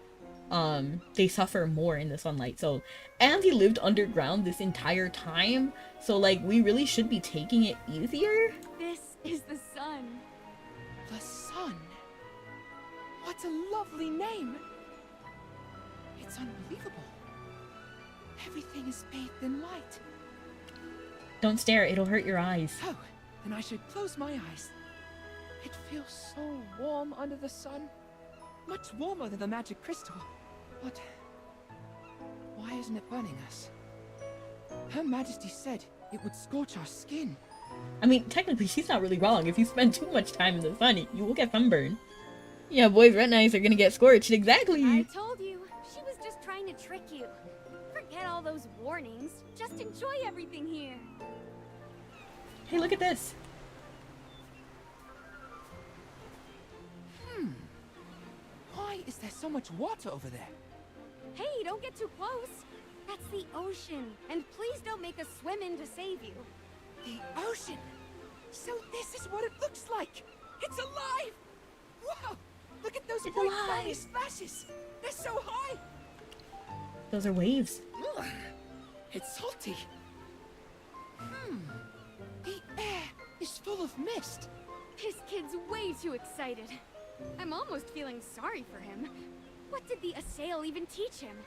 they suffer more in the sunlight. So, and he lived underground this entire time, so like we really should be taking it easier. This is the sun. The sun. What a lovely name. It's unbelievable. Everything is bathed in light. Don't stare, it'll hurt your eyes. Oh, then I should close my eyes. It feels so warm under the sun. Much warmer than the magic crystal. But why isn't it burning us? Her Majesty said it would scorch our skin. I mean, technically she's not really wrong. If you spend too much time in the sun, you will get sunburned. Yeah, boys' red eyes are gonna get scorched. Exactly. I told you. She was just trying to trick you. Forget all those warnings. Just enjoy everything here. Hey, look at this. Why is there so much water over there? Hey, don't get too close. That's the ocean. And please don't make us swim in to save you. The ocean? So this is what it looks like. It's alive! Wow! Look at those bright foamy splashes. They're so high. Those are waves. Ugh, it's salty. The air is full of mist. This kid's way too excited. I'm almost feeling sorry for him. What did the assail even teach him?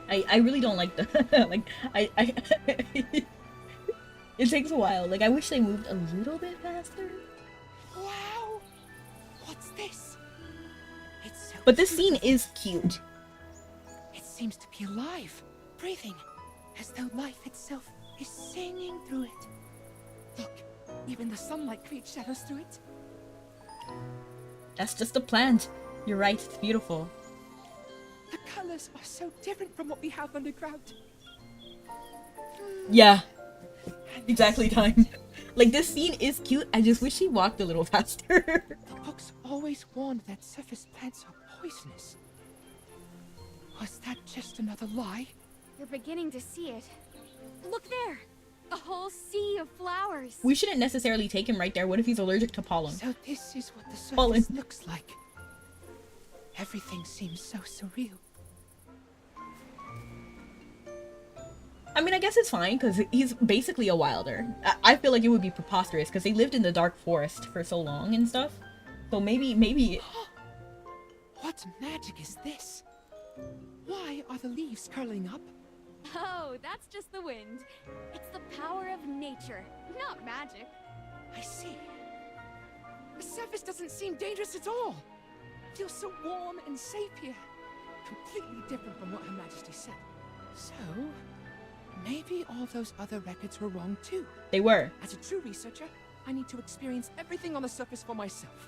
I really don't like the like I it takes a while. Like I wish they moved a little bit faster. Wow! What's this? It's so But this scene is cute. It seems to be alive, breathing, as though life itself is singing through it. Look, even the sunlight creates shadows through it. That's just a plant. You're right, it's beautiful. The colors are so different from what we have underground. Yeah. Exactly, time. Like, this scene is cute. I just wish he walked a little faster. The books always warned that surface plants are poisonous. Was that just another lie? You're beginning to see it. Look there! A whole sea of flowers. We shouldn't necessarily take him right there. What if he's allergic to pollen? So this is what the surface Pollen. looks like. Everything seems so surreal. I mean, I guess it's fine, because he's basically a wilder. I feel like it would be preposterous, because they lived in the dark forest for so long and stuff. So maybe... What magic is this? Why are the leaves curling up? Oh, that's just the wind. It's the power of nature, not magic. I see. The surface doesn't seem dangerous at all. It feels so warm and safe here. Completely different from what Her Majesty said. So, maybe all those other records were wrong too. They were. As a true researcher, I need to experience everything on the surface for myself.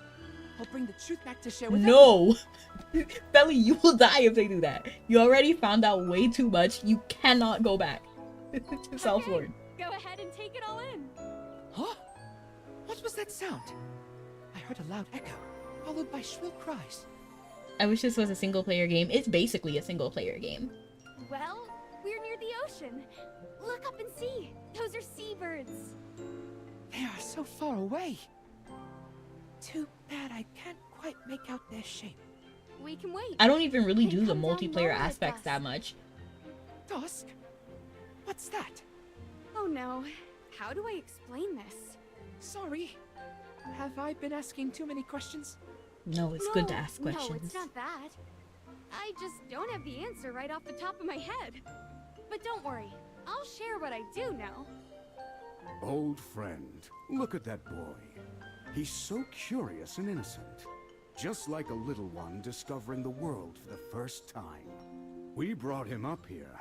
I'll bring the truth back to share with No! Feli, you will die if they do that. You already found out way too much. You cannot go back to Southward. Go ahead and take it all in. Huh? What was that sound? I heard a loud echo, followed by shrill cries. I wish this was a single-player game. It's basically a single-player game. Well, we're near the ocean. Look up and see. Those are seabirds. They are so far away. Too bad I can't quite make out their shape. We can wait. I don't even really They do the come down multiplayer lower aspects with us. that much. Dusk? What's that? Oh no. How do I explain this? Sorry. Have I been asking too many questions? No, it's good to ask questions. No, it's not that. I just don't have the answer right off the top of my head. But don't worry. I'll share what I do know. Old friend, look at that boy. He's so curious and innocent. Just like a little one discovering the world for the first time. We brought him up here,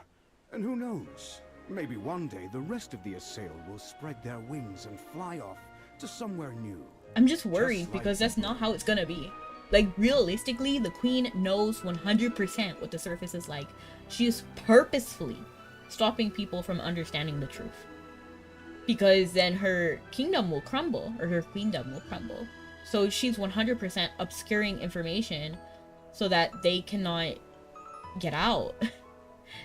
and who knows? Maybe one day the rest of the Assail will spread their wings and fly off to somewhere new. I'm just worried because that's not how it's gonna be. Like, realistically, the queen knows 100% what the surface is like. She is purposefully stopping people from understanding the truth. Because then her kingdom will crumble, or her queendom will crumble. So she's 100% obscuring information so that they cannot get out.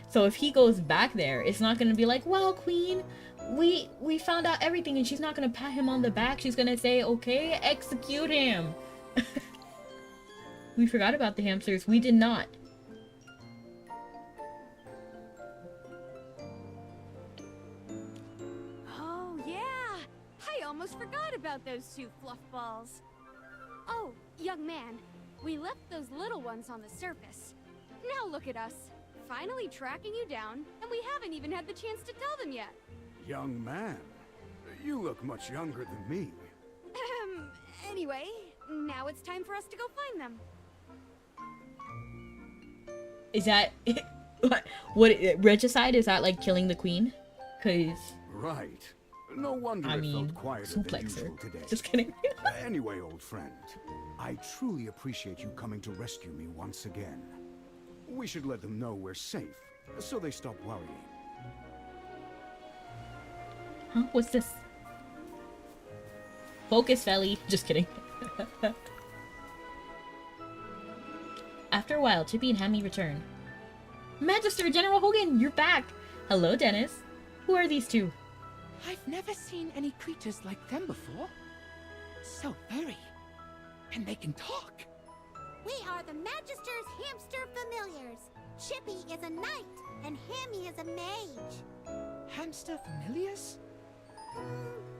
So if he goes back there, it's not gonna be like, well, queen, we found out everything, and she's not gonna pat him on the back. She's gonna say, okay, execute him. We forgot about the hamsters. We did not. Oh, yeah! I almost forgot about those two fluff balls. Oh, young man, we left those little ones on the surface. Now look at us, finally tracking you down, and we haven't even had the chance to tell them yet. Young man, you look much younger than me. Anyway, now it's time for us to go find them. Is that what regicide? Is that like killing the queen? Cause right. No wonder it felt quieter than usual today. Just kidding. Anyway, old friend, I truly appreciate you coming to rescue me once again. We should let them know we're safe, so they stop worrying. Huh? What's this? Focus, Feli. Just kidding. After a while, Chippy and Hammy return. Magister General Hogan, you're back! Hello, Dennis. Who are these two? I've never seen any creatures like them before. So furry. And they can talk. We are the Magister's hamster familiars. Chippy is a knight, and Hammy is a mage. Hamster familiars?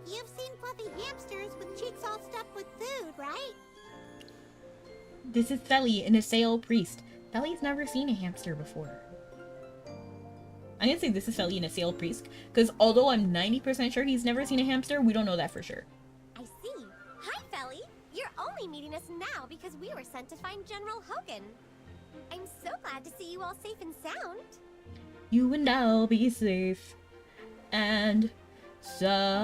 You've seen fluffy hamsters with cheeks all stuffed with food, right? This is Feli, an Assail priest. Feli's never seen a hamster before. I'm gonna say this is Feli, an Assail priest, because although I'm 90% sure he's never seen a hamster, we don't know that for sure. I see. Hi, Feli. You're only meeting us now because we were sent to find General Hogan. I'm so glad to see you all safe and sound. You and I'll be safe and sound.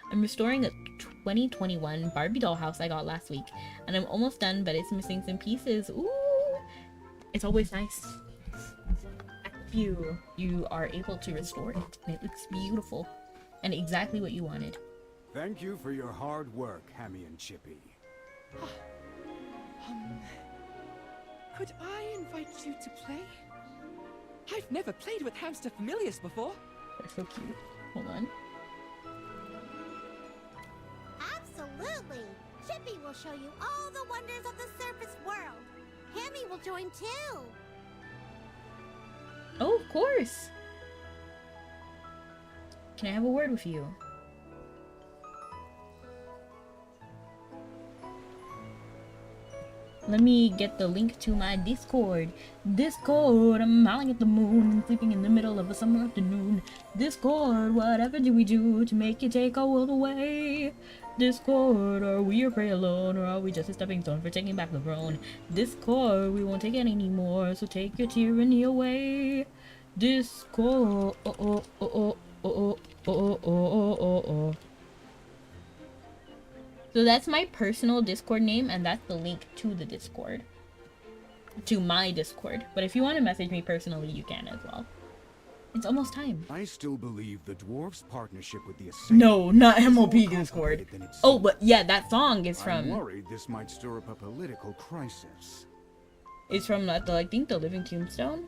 I'm restoring a 2021 Barbie doll house I got last week, and I'm almost done, but it's missing some pieces. Ooh! It's always nice if you are able to restore it, and it looks beautiful and exactly what you wanted. Thank you for your hard work, Hammy and Chippy. Could I invite you to play? I've never played with hamster familiars before. They're so cute. Hold on. Absolutely. Chippy will show you all the wonders of the surface world. Hammy will join too. Oh, of course. Can I have a word with you? Let me get the link to my Discord. Discord, I'm howling at the moon and sleeping in the middle of a summer afternoon. Discord, whatever do we do to make you take our world away? Discord, are we your prey alone, or are we just a stepping stone for taking back the throne? Discord, we won't take it anymore, so take your tyranny away. Discord, oh oh oh oh oh oh oh oh oh. So that's my personal Discord name, and that's the link to the Discord. To my Discord. But if you want to message me personally, you can as well. It's almost time. I still believe the dwarves' partnership with the Assail. No, not MLP Discord. Oh, but yeah, that song is from... I'm worried this might stir up a political crisis. It's from, I think, the Living Tombstone?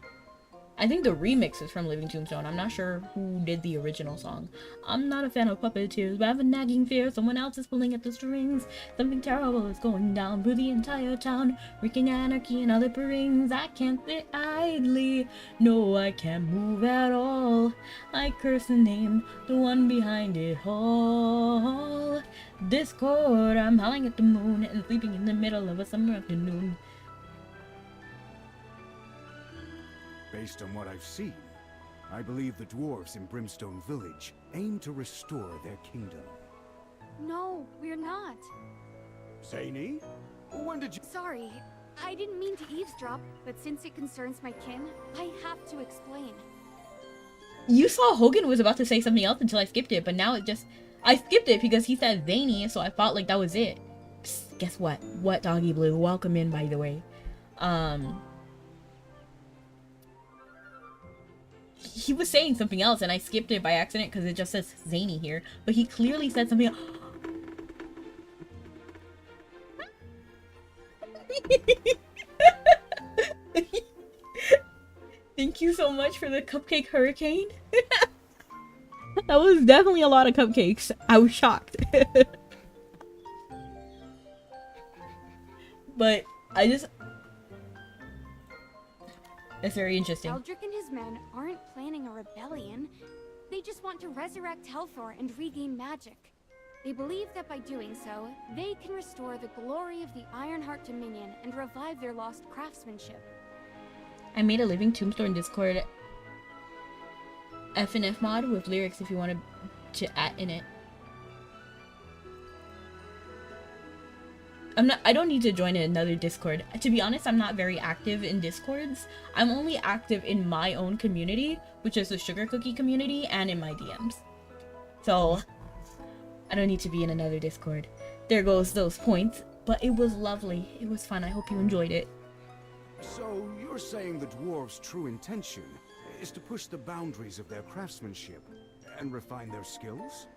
I think the remix is from Living Tombstone. I'm not sure who did the original song. I'm not a fan of puppeteers, but I have a nagging fear someone else is pulling at the strings. Something terrible is going down through the entire town, wreaking anarchy and other rings. I can't sit idly, no, I can't move at all. I curse the name, the one behind it all. Discord, I'm howling at the moon and sleeping in the middle of a summer afternoon. Based on what I've seen, I believe the dwarves in Brimstone Village aim to restore their kingdom. No, we're not. Zany? When did you— Sorry, I didn't mean to eavesdrop, but since it concerns my kin, I have to explain. You saw Hogan was about to say something else until I skipped it, but now it just... I skipped it because he said zany, so I thought like that was it. Psst, guess what? What, Doggy Blue? Welcome in, by the way. He was saying something else and I skipped it by accident because it just says zany here, but he clearly said something else. Thank you so much for the cupcake hurricane. That was definitely a lot of cupcakes. I was shocked. But I just... That's very interesting. Eldrick and his men aren't planning a rebellion. They just want to resurrect Helthor and regain magic. They believe that by doing so, they can restore the glory of the Ironheart Dominion and revive their lost craftsmanship. I made a living tombstone Discord FNF mod with lyrics if you wanted to add in it. I don't need to join another Discord. To be honest, I'm not very active in Discords. I'm only active in my own community, which is the Sugar Cookie community, and in my DMs. So, I don't need to be in another Discord. There goes those points. But it was lovely. It was fun. I hope you enjoyed it. So, you're saying the dwarves' true intention is to push the boundaries of their craftsmanship and refine their skills?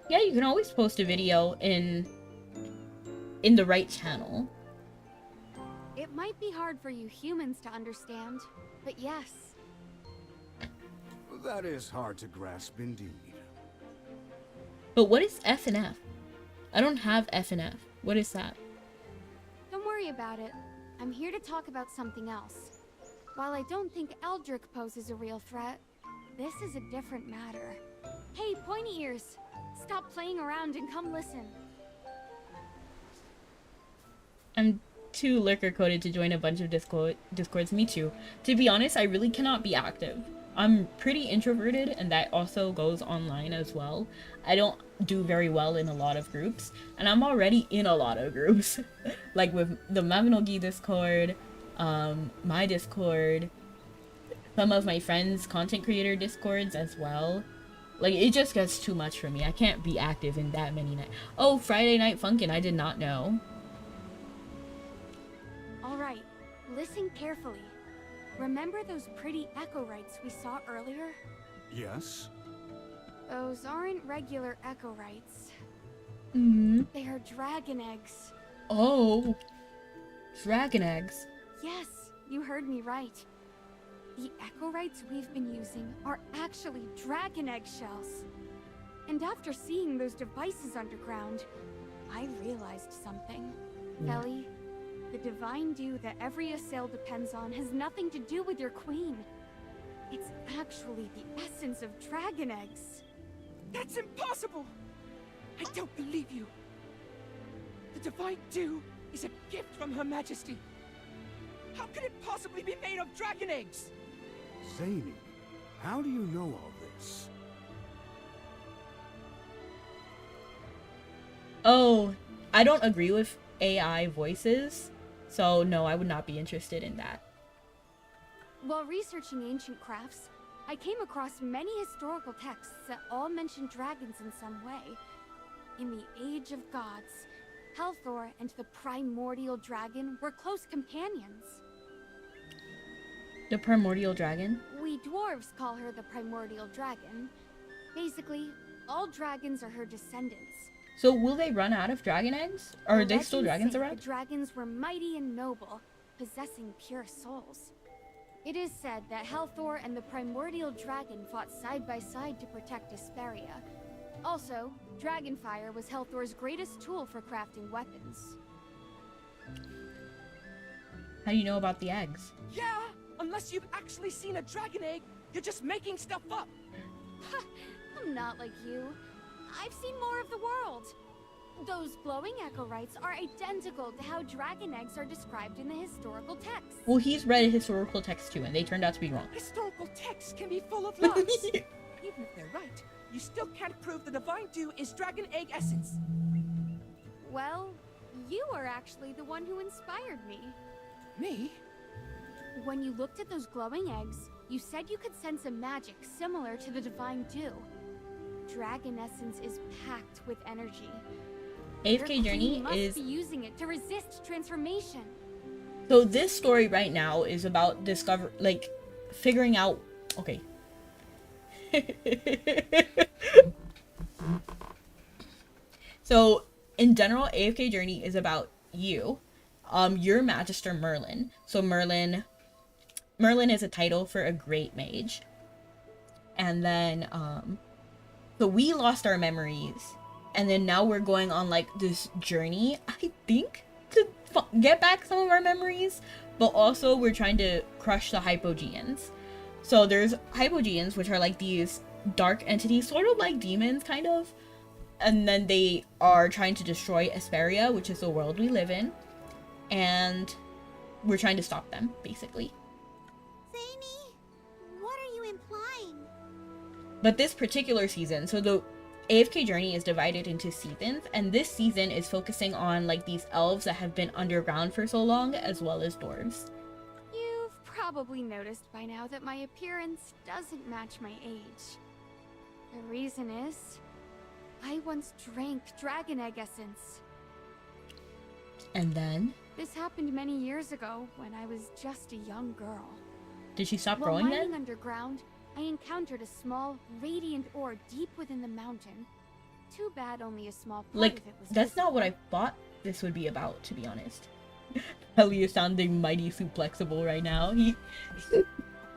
Yeah, you can always post a video in the right channel. It might be hard for you humans to understand, but yes. That is hard to grasp indeed. But what is FNF? I don't have FNF. What is that? Don't worry about it. I'm here to talk about something else. While I don't think Eldrick poses a real threat, this is a different matter. Hey, pointy ears! Stop playing around and come listen. I'm too liquor coded to join a bunch of Discords. Me too. To be honest, I really cannot be active. I'm pretty introverted, and that also goes online as well. I don't do very well in a lot of groups, and I'm already in a lot of groups. Like with the Mavinogi Discord, my Discord, some of my friends' content creator Discords as well. Like, it just gets too much for me. I can't be active in that many nights. Oh, Friday Night Funkin', I did not know. Alright, listen carefully. Remember those pretty Echorites we saw earlier? Yes? Those aren't regular Echorites. They are dragon eggs. Oh, dragon eggs. Yes, you heard me right. The Echorites we've been using are actually dragon egg shells. And after seeing those devices underground, I realized something. Feli, the divine dew that every assail depends on has nothing to do with your queen. It's actually the essence of dragon eggs. That's impossible! I don't believe you. The divine dew is a gift from Her Majesty. How could it possibly be made of dragon eggs? Zany, how do you know all this? Oh, I don't agree with AI voices, so no, I would not be interested in that. While researching ancient crafts, I came across many historical texts that all mention dragons in some way. In the Age of Gods, Helthor and the primordial dragon were close companions. The primordial dragon? We dwarves call her the primordial dragon. Basically, all dragons are her descendants. So will they run out of dragon eggs? Or are they still dragons around? The dragons were mighty and noble, possessing pure souls. It is said that Helthor and the primordial dragon fought side by side to protect Hesperia. Also, dragonfire was Helthor's greatest tool for crafting weapons. How do you know about the eggs? Yeah, unless you've actually seen a dragon egg, you're just making stuff up. I'm not like you. I've seen more of the world. Those glowing Echorites are identical to how dragon eggs are described in the historical texts. Well, he's read historical texts too, and they turned out to be wrong. Historical texts can be full of lies. Even if they're right, you still can't prove the divine dew is dragon egg essence. Well, you are actually the one who inspired me. Me? When you looked at those glowing eggs, you said you could sense a magic similar to the divine dew. Dragon essence is packed with energy. AFK Journey must is... be using it to resist transformation. So this story right now is about figuring out... Okay. So, in general, AFK Journey is about you. You're Magister Merlin. So Merlin is a title for a great mage. And then, so we lost our memories. And then now we're going on, like, this journey, I think, to get back some of our memories. But also, we're trying to crush the Hypogeans. So there's Hypogeans, which are, like, these dark entities, sort of like demons, kind of. And then they are trying to destroy Asperia, which is the world we live in. And we're trying to stop them, basically. Zany, what are you implying? But this particular season, so the AFK Journey is divided into seasons, and this season is focusing on, like, these elves that have been underground for so long, as well as dwarves. You've probably noticed by now that my appearance doesn't match my age. The reason is, I once drank dragon egg essence. And then? This happened many years ago when I was just a young girl. Did she stop While growing mining then? underground, I encountered a small, radiant ore deep within the mountain. Too bad only a small part Like, of it was that's not what visible. I thought this would be about, to be honest. Feli is sounding mighty suplexible right now.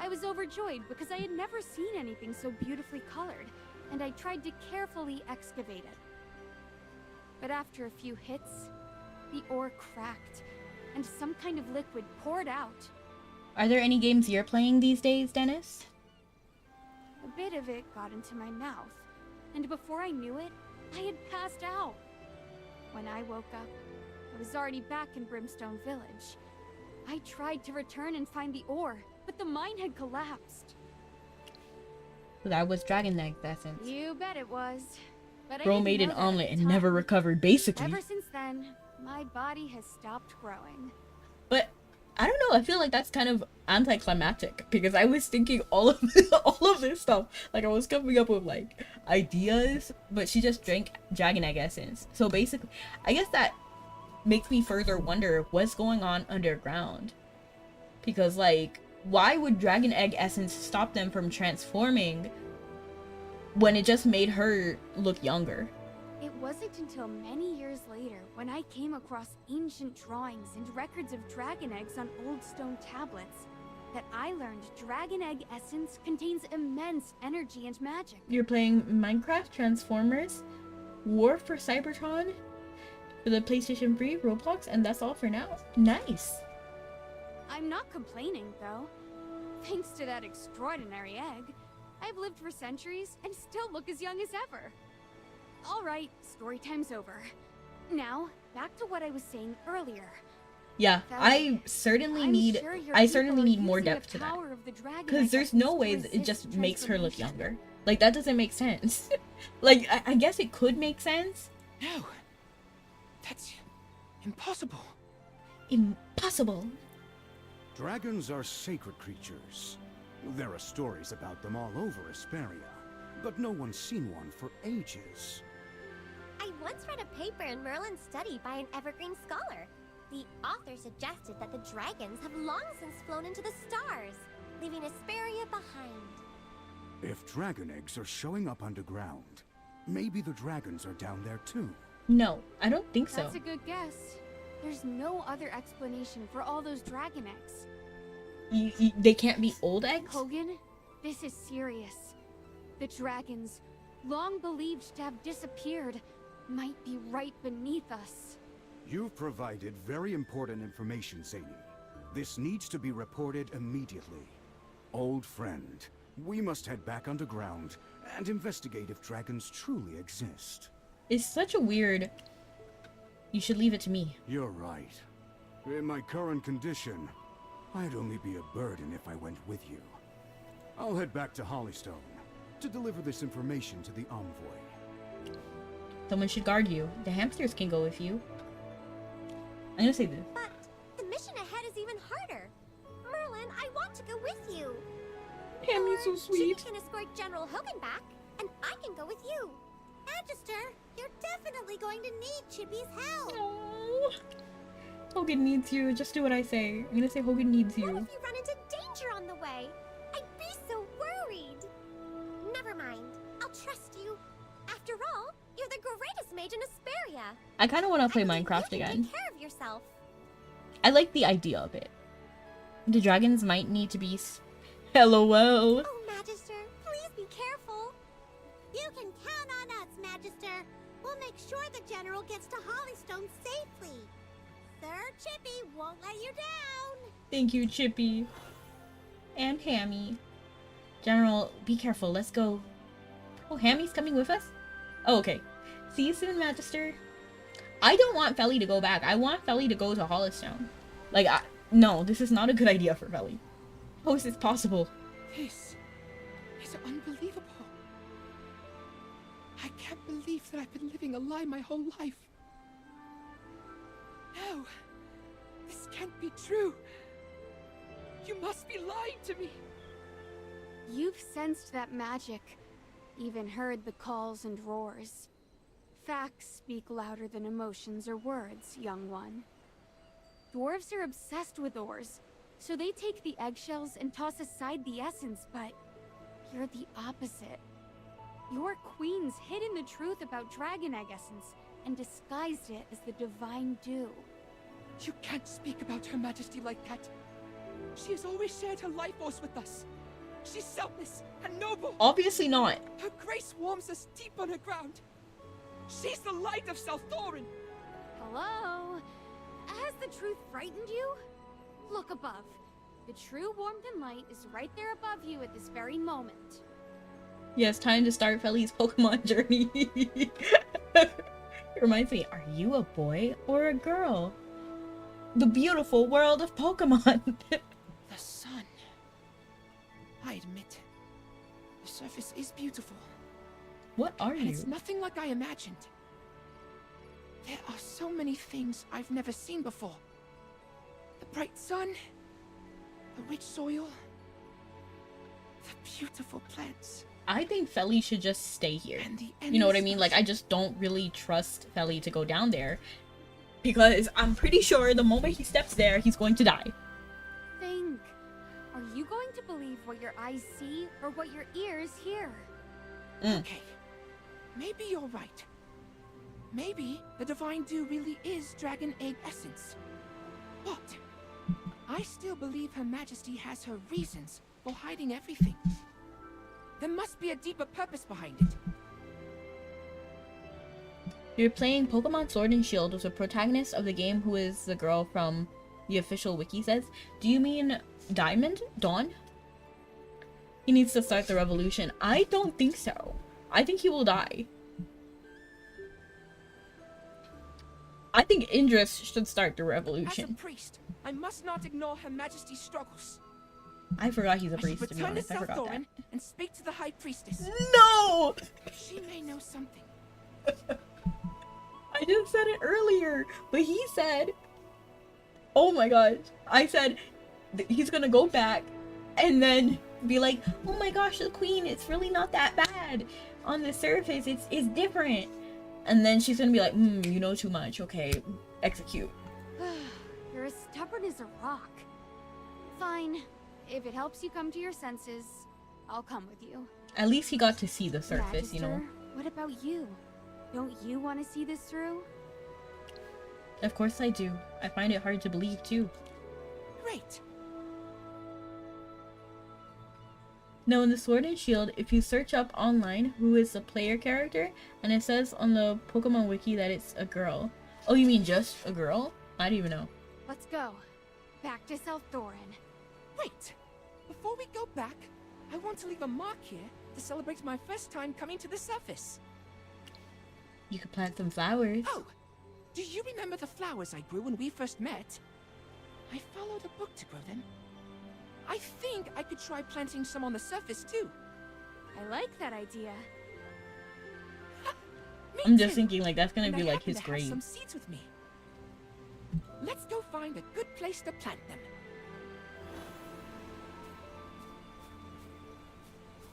I was overjoyed because I had never seen anything so beautifully colored, and I tried to carefully excavate it. But after a few hits, the ore cracked, and some kind of liquid poured out. Are there any games you're playing these days, Dennis? A bit of it got into my mouth, and before I knew it, I had passed out. When I woke up, I was already back in Brimstone Village. I tried to return and find the ore, but the mine had collapsed. That was dragon egg essence. You bet it was. But I Bro didn't made an know that at omelet the and time. never recovered, basically. Ever since then, my body has stopped growing. But I don't know, I feel like that's kind of anticlimactic, because I was thinking all of this stuff. Like, I was coming up with, like, ideas, but she just drank dragon egg essence. So basically, I guess that makes me further wonder what's going on underground. Because, like, why would dragon egg essence stop them from transforming when it just made her look younger? It wasn't until many years later when I came across ancient drawings and records of dragon eggs on old stone tablets that I learned dragon egg essence contains immense energy and magic. You're playing Minecraft, Transformers, War for Cybertron for the PlayStation 3, Roblox, and that's all for now. Nice! I'm not complaining, though. Thanks to that extraordinary egg, I've lived for centuries and still look as young as ever. Alright, story time's over. Now, back to what I was saying earlier. Yeah, Feli, I certainly need more depth to that. Because there's no way that it just makes her look younger. Like, that doesn't make sense. Like, I guess it could make sense. No. That's impossible. Impossible. Dragons are sacred creatures. There are stories about them all over Asperia, but no one's seen one for ages. I once read a paper in Merlin's study by an evergreen scholar. The author suggested that the dragons have long since flown into the stars, leaving Asperia behind. If dragon eggs are showing up underground, maybe the dragons are down there too. No, I don't think so. That's a good guess. There's no other explanation for all those dragon eggs. They can't be old eggs? Hogan, this is serious. The dragons, long believed to have disappeared, might be right beneath us. You've provided very important information, Zany. This needs to be reported immediately. Old friend, we must head back underground and investigate if dragons truly exist. It's such a weird... You should leave it to me. You're right. In my current condition, I'd only be a burden if I went with you. I'll head back to Hollystone to deliver this information to the envoy. Someone should guard you. The hamsters can go with you. I'm gonna say this. But the mission ahead is even harder. harder. Merlin, I want to go with you. Hammy's so sweet. Chippy can escort General Hogan back, and I can go with you. Magister, you're definitely going to need Chippy's help. No. Hogan needs you. Just do what I say. I'm gonna say Hogan needs you. What if you run into danger on the way? I'd be so worried. Never mind. I'll trust you. After all, you're the greatest mage in Asperia. I kind of want to play Minecraft again. Take care of yourself. I like the idea of it. The dragons might need to be LOL. Oh, Magister, please be careful. You can count on us, Magister. We'll make sure the General gets to Hollystone safely. Sir Chippy won't let you down. Thank you, Chippy. And Hammy. General, be careful. Let's go. Oh, Hammy's coming with us? Oh, okay. See you soon, Magister. I don't want Feli to go back. I want Feli to go to Hollystone. Like, no, this is not a good idea for Feli. How is this possible? This is unbelievable. I can't believe that I've been living a lie my whole life. No, this can't be true. You must be lying to me. You've sensed that magic, even heard the calls and roars. Facts speak louder than emotions or words, young one. Dwarves are obsessed with ores, so they take the eggshells and toss aside the essence, but you're the opposite. Your queen's hidden the truth about dragon egg essence and disguised it as the divine dew. You can't speak about Her Majesty like that. She has always shared her life force with us. She's selfless and noble. Obviously not. Her grace warms us deep underground. She's the light of Southdoran. Hello? Has the truth frightened you? Look above. The true warmth and light is right there above you at this very moment. Yes, time to start Feli's Pokemon journey. It reminds me, are you a boy or a girl? The beautiful world of Pokemon. The sun. I admit, the surface is beautiful. What are and you? It's nothing like I imagined. There are so many things I've never seen before. The bright sun, the rich soil, the beautiful plants. I think Feli should just stay here. And the You know what I mean? Like, I just don't really trust Feli to go down there. Because I'm pretty sure the moment he steps there, he's going to die. Think. Are you going to believe what your eyes see or what your ears hear? Okay. Maybe you're right. Maybe the Divine Dew really is Dragon Egg Essence. But I still believe Her Majesty has her reasons for hiding everything. There must be a deeper purpose behind it. You're playing Pokemon Sword and Shield with the protagonist of the game who is the girl from the official wiki says. Do you mean Diamond? Dawn? He needs to start the revolution. I don't think so. I think he will die. I think Indris should start the revolution. As a priest, I must not ignore Her Majesty's struggles. I forgot he's a priest, to be return honest. I forgot that. and speak to the High Priestess. No! She may know something. I just said it earlier, but he said, oh my gosh, I said he's gonna go back and then be like, oh my gosh, the queen, it's really not that bad. On the surface, it's different. And then she's gonna be like, you know too much, okay, execute. You're as stubborn as a rock. Fine. If it helps you come to your senses, I'll come with you. At least he got to see the surface, Magister, you know? What about you? Don't you want to see this through? Of course I do. I find it hard to believe, too. Great. Now in the Sword and Shield, if you search up online who is the player character, and it says on the Pokemon wiki that it's a girl. Oh, you mean just a girl? I don't even know. Let's go. Back to Southdoran. Wait! Before we go back, I want to leave a mark here to celebrate my first time coming to the surface. You could plant some flowers. Oh! Do you remember the flowers I grew when we first met? I followed a book to grow them. I think I could try planting some on the surface too. I like that idea. I'm just thinking like that's gonna be like his Have grade. some seeds with me. Let's go find a good place to plant them.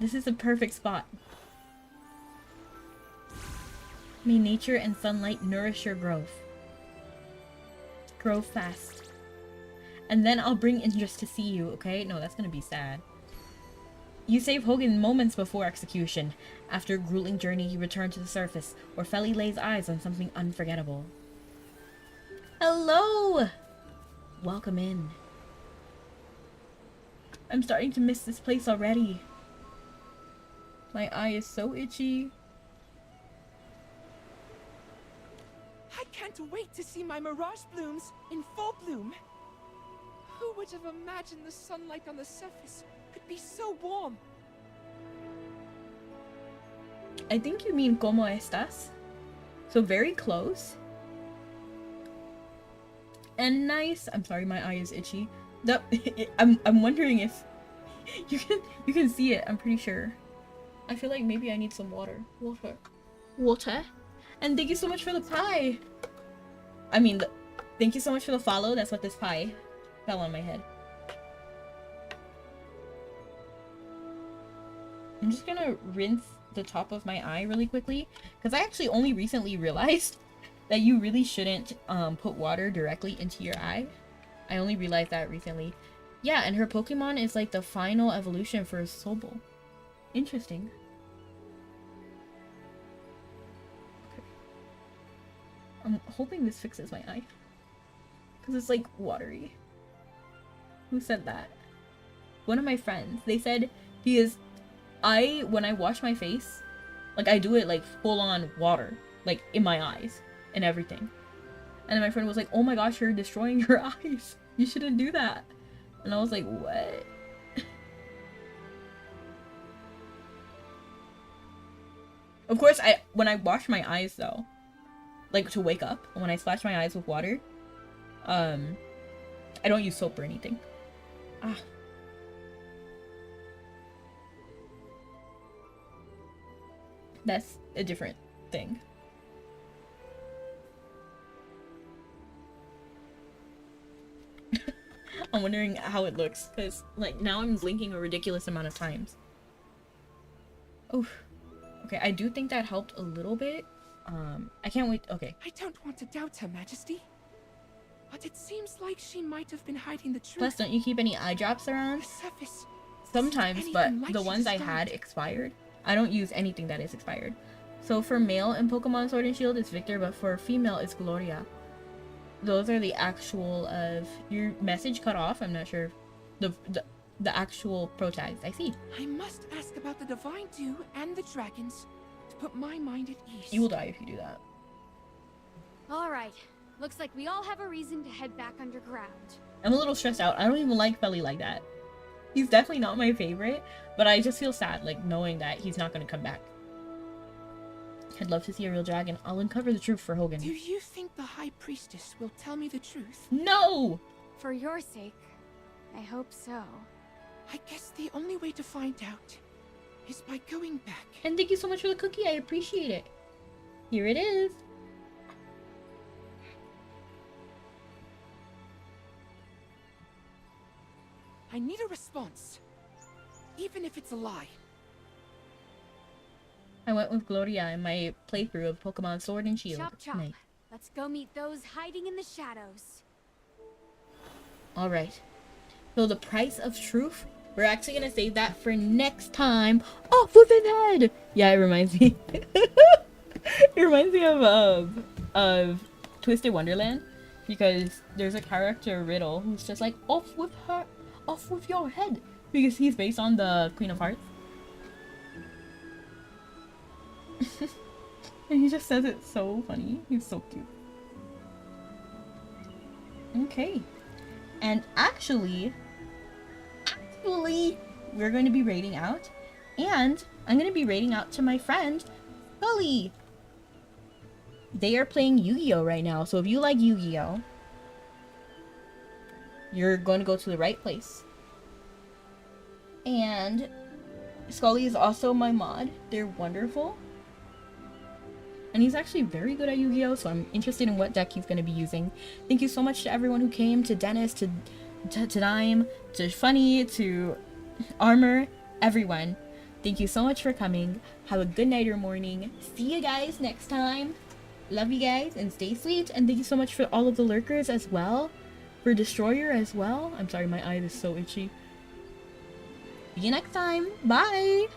This is a perfect spot. May nature and sunlight nourish your growth. Grow fast. And then I'll bring Indris to see you, okay? No, that's gonna be sad. You save Hogan moments before execution. After a grueling journey, you return to the surface, where Feli lays eyes on something unforgettable. Hello! Welcome in. I'm starting to miss this place already. My eye is so itchy. I can't wait to see my mirage blooms in full bloom. Who would have imagined the sunlight on the surface could be so warm? I think you mean ¿Cómo estás? So very close. And nice. I'm sorry, my eye is itchy. I'm wondering if you can see it. I'm pretty sure. I feel like maybe I need some water. Water. And thank you so much for the pie. I mean, thank you so much for the follow. That's what this pie fell on my head. I'm just gonna rinse the top of my eye really quickly, because I actually only recently realized that you really shouldn't put water directly into your eye. I only realized that recently. Yeah, and her Pokemon is like the final evolution for Sobol. Interesting. Okay. I'm hoping this fixes my eye, because it's like watery. Who said that? One of my friends. They said because when I wash my face, like I do it like full on water, like in my eyes and everything. And then my friend was like, oh my gosh, you're destroying your eyes. You shouldn't do that. And I was like, what? Of course, when I wash my eyes though, like to wake up, when I splash my eyes with water, I don't use soap or anything. Ah. That's a different thing. I'm wondering how it looks, because like now I'm blinking a ridiculous amount of times. Oh, okay. I do think that helped a little bit. I can't wait. Okay. I don't want to doubt Her Majesty, but it seems like she might have been hiding the truth. Plus, don't you keep any eye drops around? The surface. Sometimes, but Like the ones I had expired. I don't use anything that is expired. So for male in Pokemon Sword and Shield, it's Victor, but for female, it's Gloria. Those are the actual of your message cut off. I'm not sure the actual pro tags. I see. I must ask about the Divine Dew and the dragons to put my mind at ease. You will die if you do that. All right. Looks like we all have a reason to head back underground. I'm a little stressed out. I don't even like Feli like that. He's definitely not my favorite, but I just feel sad, like, knowing that he's not going to come back. I'd love to see a real dragon. I'll uncover the truth for Hogan. Do you think the High Priestess will tell me the truth? No! For your sake, I hope so. I guess the only way to find out is by going back. And thank you so much for the cookie. I appreciate it. Here it is. I need a response, even if it's a lie. I went with Gloria in my playthrough of Pokemon Sword and Shield. Chop chop. Nice. Let's go meet those hiding in the shadows. Alright. So the price of truth, we're actually going to save that for next time. Off with his head! Yeah, it reminds me. It reminds me of Twisted Wonderland. Because there's a character, Riddle, who's just like, off with your head. Because he's based on the Queen of Hearts. And he just says it so funny. He's so cute. Okay. And actually, we're going to be raiding out. And I'm going to be raiding out to my friend, Feli. They are playing Yu-Gi-Oh! Right now. So if you like Yu-Gi-Oh! You're going to go to the right place. And Scully is also my mod. They're wonderful. And he's actually very good at Yu-Gi-Oh! So I'm interested in what deck he's going to be using. Thank you so much to everyone who came. To Dennis, to Dime, to Funny, to Armor, everyone. Thank you so much for coming. Have a good night or morning. See you guys next time. Love you guys and stay sweet. And thank you so much for all of the lurkers as well. For Destroyer as well. I'm sorry, my eye is so itchy. See you next time. Bye.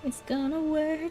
It's gonna work.